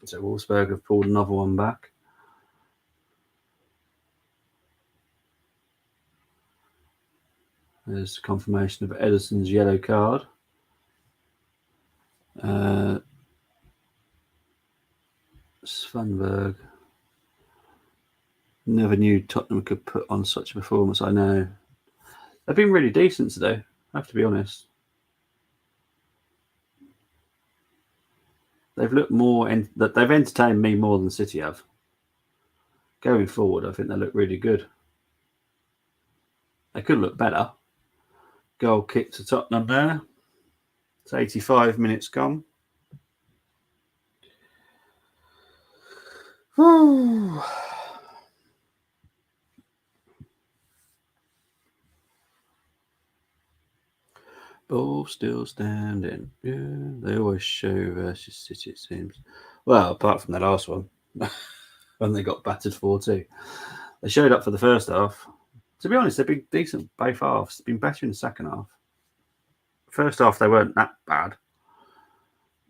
So Wolfsburg have pulled another one back. There's confirmation of Ederson's yellow card. Svanberg. Never knew Tottenham could put on such a performance. I know. They've been really decent today, I have to be honest. They've looked more, they've entertained me more than City have. Going forward, I think they look really good. They could look better. Goal kick to Tottenham there. It's 85 minutes gone. Whew. Ball still standing. Yeah, they always show versus City, it seems. Well, apart from the last one, when they got battered 4-2. They showed up for the first half. To be honest, they've been decent both halves. They've been better in the second half. First half, they weren't that bad.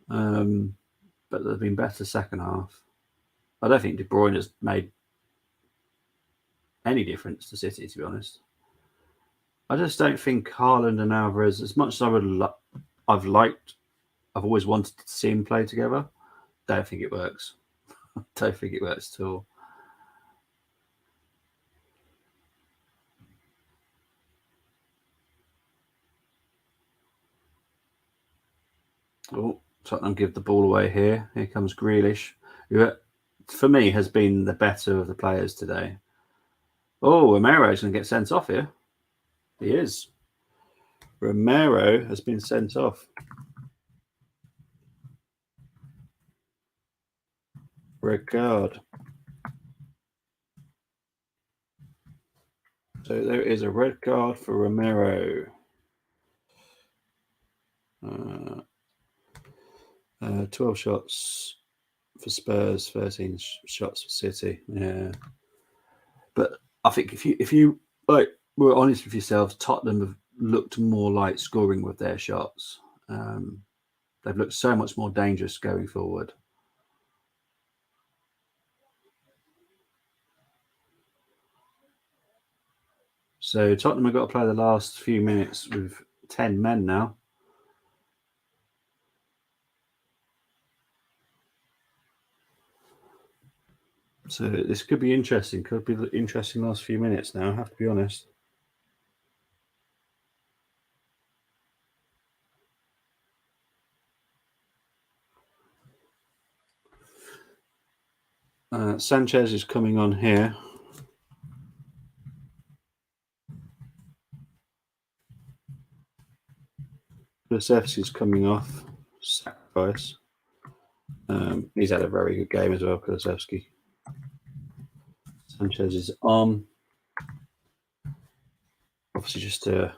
But they've been better second half. I don't think De Bruyne has made any difference to City, to be honest. I just don't think Haaland and Alvarez, as much as I've always wanted to see them play together, don't think it works. Don't think it works at all. Oh, Tottenham give the ball away here. Here comes Grealish, who, for me, has been the better of the players today. Oh, Romero's going to get sent off here. He is. Romero has been sent off. Red card. So there is a red card for Romero. 12 shots for Spurs, 13 shots for City. Yeah, but I think if you were honest with yourselves, Tottenham have looked more like scoring with their shots. They've looked so much more dangerous going forward. So Tottenham have got to play the last few minutes with 10 men now. So this could be interesting. Could be the interesting last few minutes now, I have to be honest. Sanchez is coming on here. Kulusevski's coming off. Sacrifice. He's had a very good game as well, Kulusevski. Sanchez is on. Obviously, just it's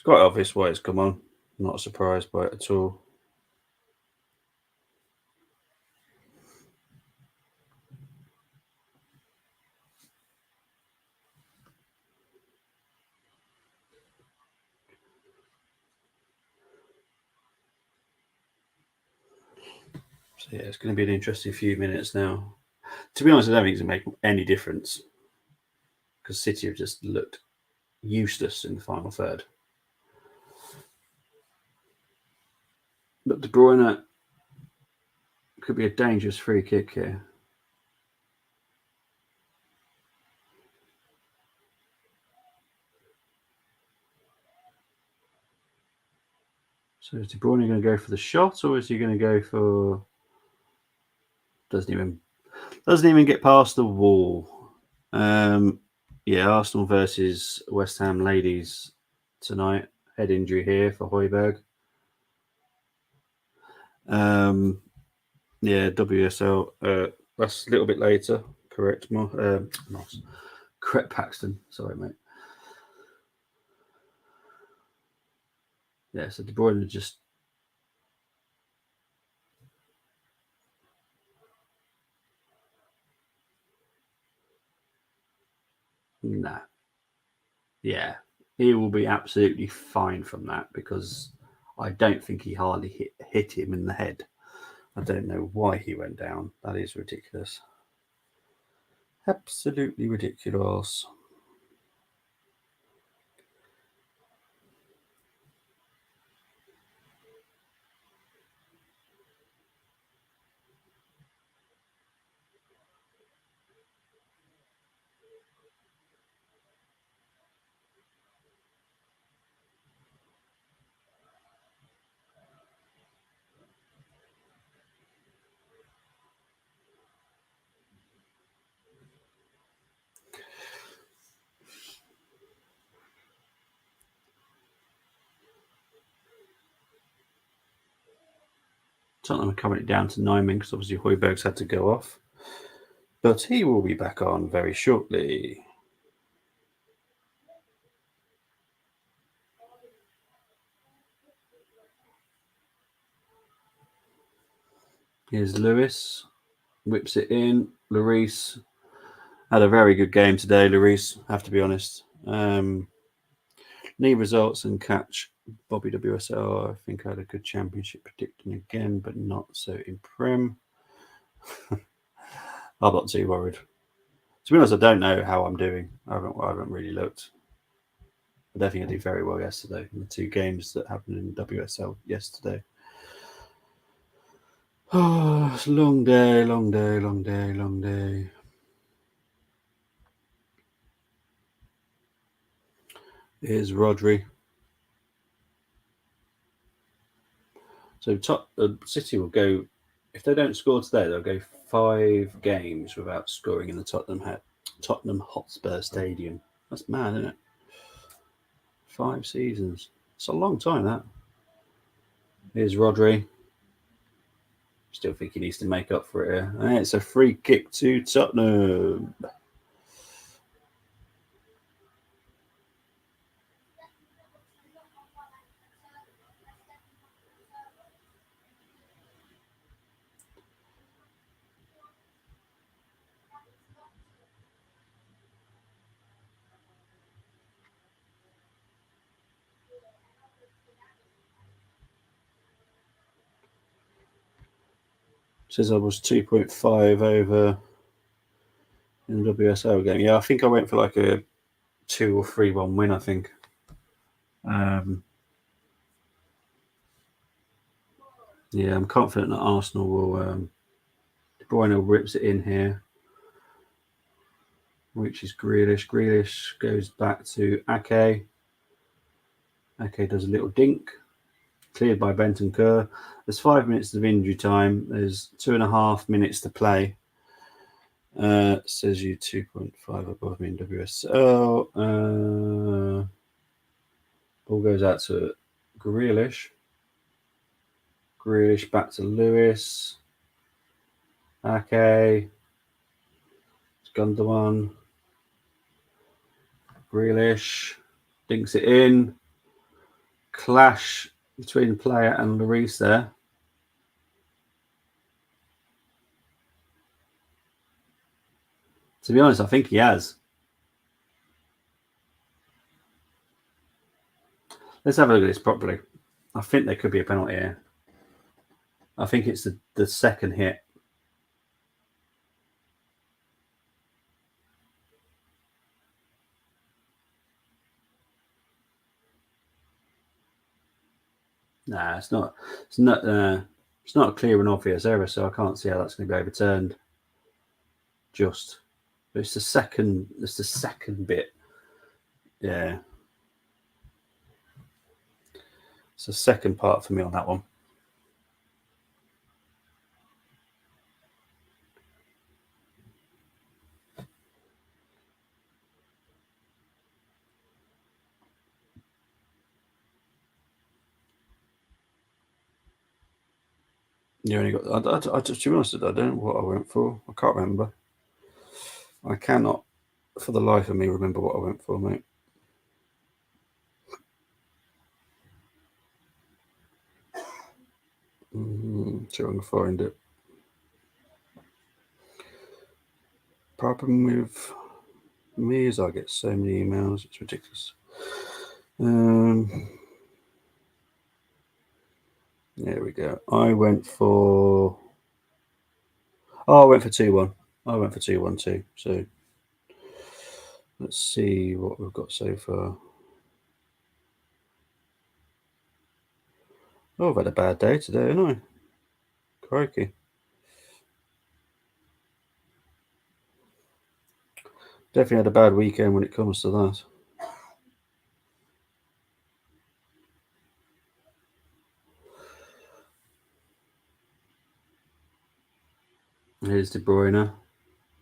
quite obvious why it's come on. Not surprised by it at all. So yeah, it's going to be an interesting few minutes now. To be honest, I don't think it's going to make any difference because City have just looked useless in the final third. But De Bruyne could be a dangerous free kick here. So is De Bruyne going to go for the shot, or is he going to go for? Doesn't even get past the wall. Yeah, Arsenal versus West Ham ladies tonight. Head injury here for Højbjerg. Yeah, WSL. That's a little bit later. Correct, Moss. Correct, Paxton. Sorry, mate. Yeah, so De Bruyne just. Nah. Yeah, he will be absolutely fine from that because I don't think he hardly hit him in the head. I don't know why he went down. That is ridiculous. Absolutely ridiculous. Tottenham are coming down to 9 men because obviously Højbjerg's had to go off. But he will be back on very shortly. Here's Lewis. Whips it in. Lloris had a very good game today, Lloris, have to be honest. Need results and catch Bobby WSL. I think I had a good championship predicting again, but not so in Prem. I'm not too worried. To be honest, I don't know how I'm doing. I haven't really looked. I don't think I did very well yesterday in the 2 games that happened in WSL yesterday. Oh, it's a long day, long day, long day, long day. Here's Rodri. So City will go, if they don't score today, they'll go 5 games without scoring in the Tottenham Hotspur Stadium. That's mad, isn't it? 5 seasons. It's a long time, that. Here's Rodri. Still think he needs to make up for it here. And it's a free kick to Tottenham. Says I was 2.5 over in the WSL game. Yeah, I think I went for like a 2 or 3-1 win, I think. Yeah, I'm confident that Arsenal will. De Bruyne rips it in here, which is Grealish. Grealish goes back to Ake. Ake does a little dink. Cleared by Bentancur. There's 5 minutes of injury time. There's 2.5 minutes to play. Says you 2.5 above me in WSL. Ball goes out to Grealish. Grealish back to Lewis. Ake. Gundogan. Grealish. Dinks it in. Clash between player and Lloris there. To be honest, I think he has. Let's have a look at this properly. I think there could be a penalty here. I think it's the second hit. Nah, it's not. It's not. It's not a clear and obvious error, so I can't see how that's going to be overturned. Just, but it's the second. It's the second bit. Yeah. It's the second part for me on that one. You only got. To be honest, I don't know what I went for. I can't remember. I cannot, for the life of me, remember what I went for, mate. See if I can find it. Problem with me is I get so many emails. It's ridiculous. There we go. I went for 2-1. I went for 2-1-2. So let's see what we've got so far. Oh, I've had a bad day today, haven't I? Crikey. Definitely had a bad weekend when it comes to that. Here's De Bruyne.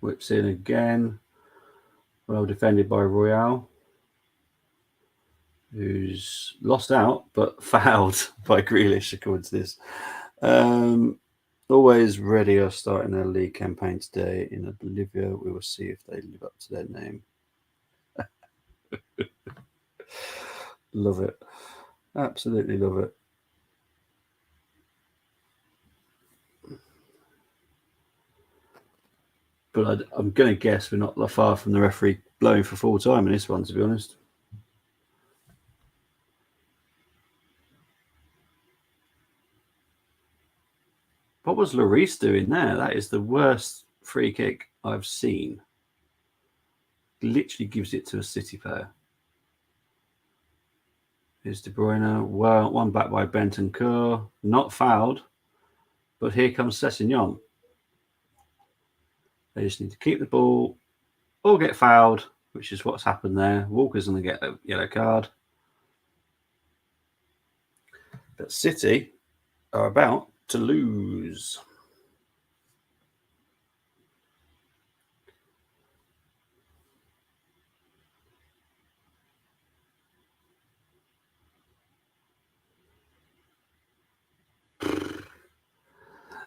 Whips in again. Well defended by Royale, who's lost out but fouled by Grealish, according to this. Always ready are starting their league campaign today in Bolivia. We will see if they live up to their name. Love it. Absolutely love it. But I'm going to guess we're not far from the referee blowing for full time in this one, to be honest. What was Lloris doing there? That is the worst free kick I've seen. Literally gives it to a City player. Here's De Bruyne. Well, one back by Bentancur. Not fouled. But here comes Sessegnon. They just need to keep the ball or get fouled, which is what's happened there. Walker's going to get a yellow card. But City are about to lose.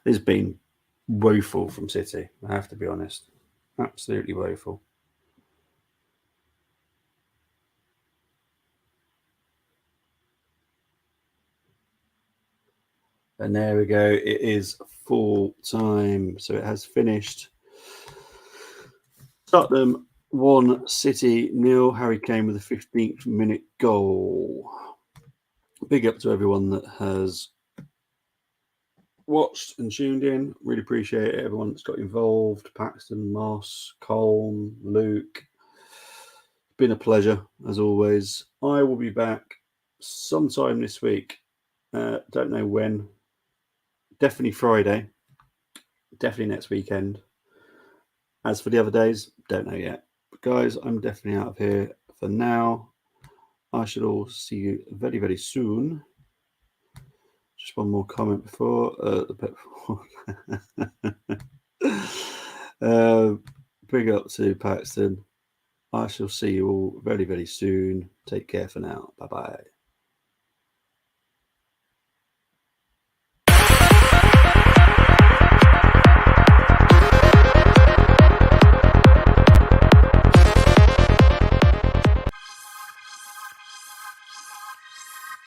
It's been woeful from City, I have to be honest. Absolutely woeful. And there we go. It is full time. So it has finished. Tottenham 1, City 0. Harry Kane with a 15th minute goal. Big up to everyone that has watched and tuned in. Really appreciate it. Everyone that's got involved. Paxton, Moss, Colm, Luke. It's been a pleasure, as always. I will be back sometime this week. Don't know when. Definitely Friday. Definitely next weekend. As for the other days, don't know yet. But guys, I'm definitely out of here for now. I shall all see you very, very soon. Just one more comment before big up to Paxton. I shall see you all very, very soon. Take care for now. Bye-bye.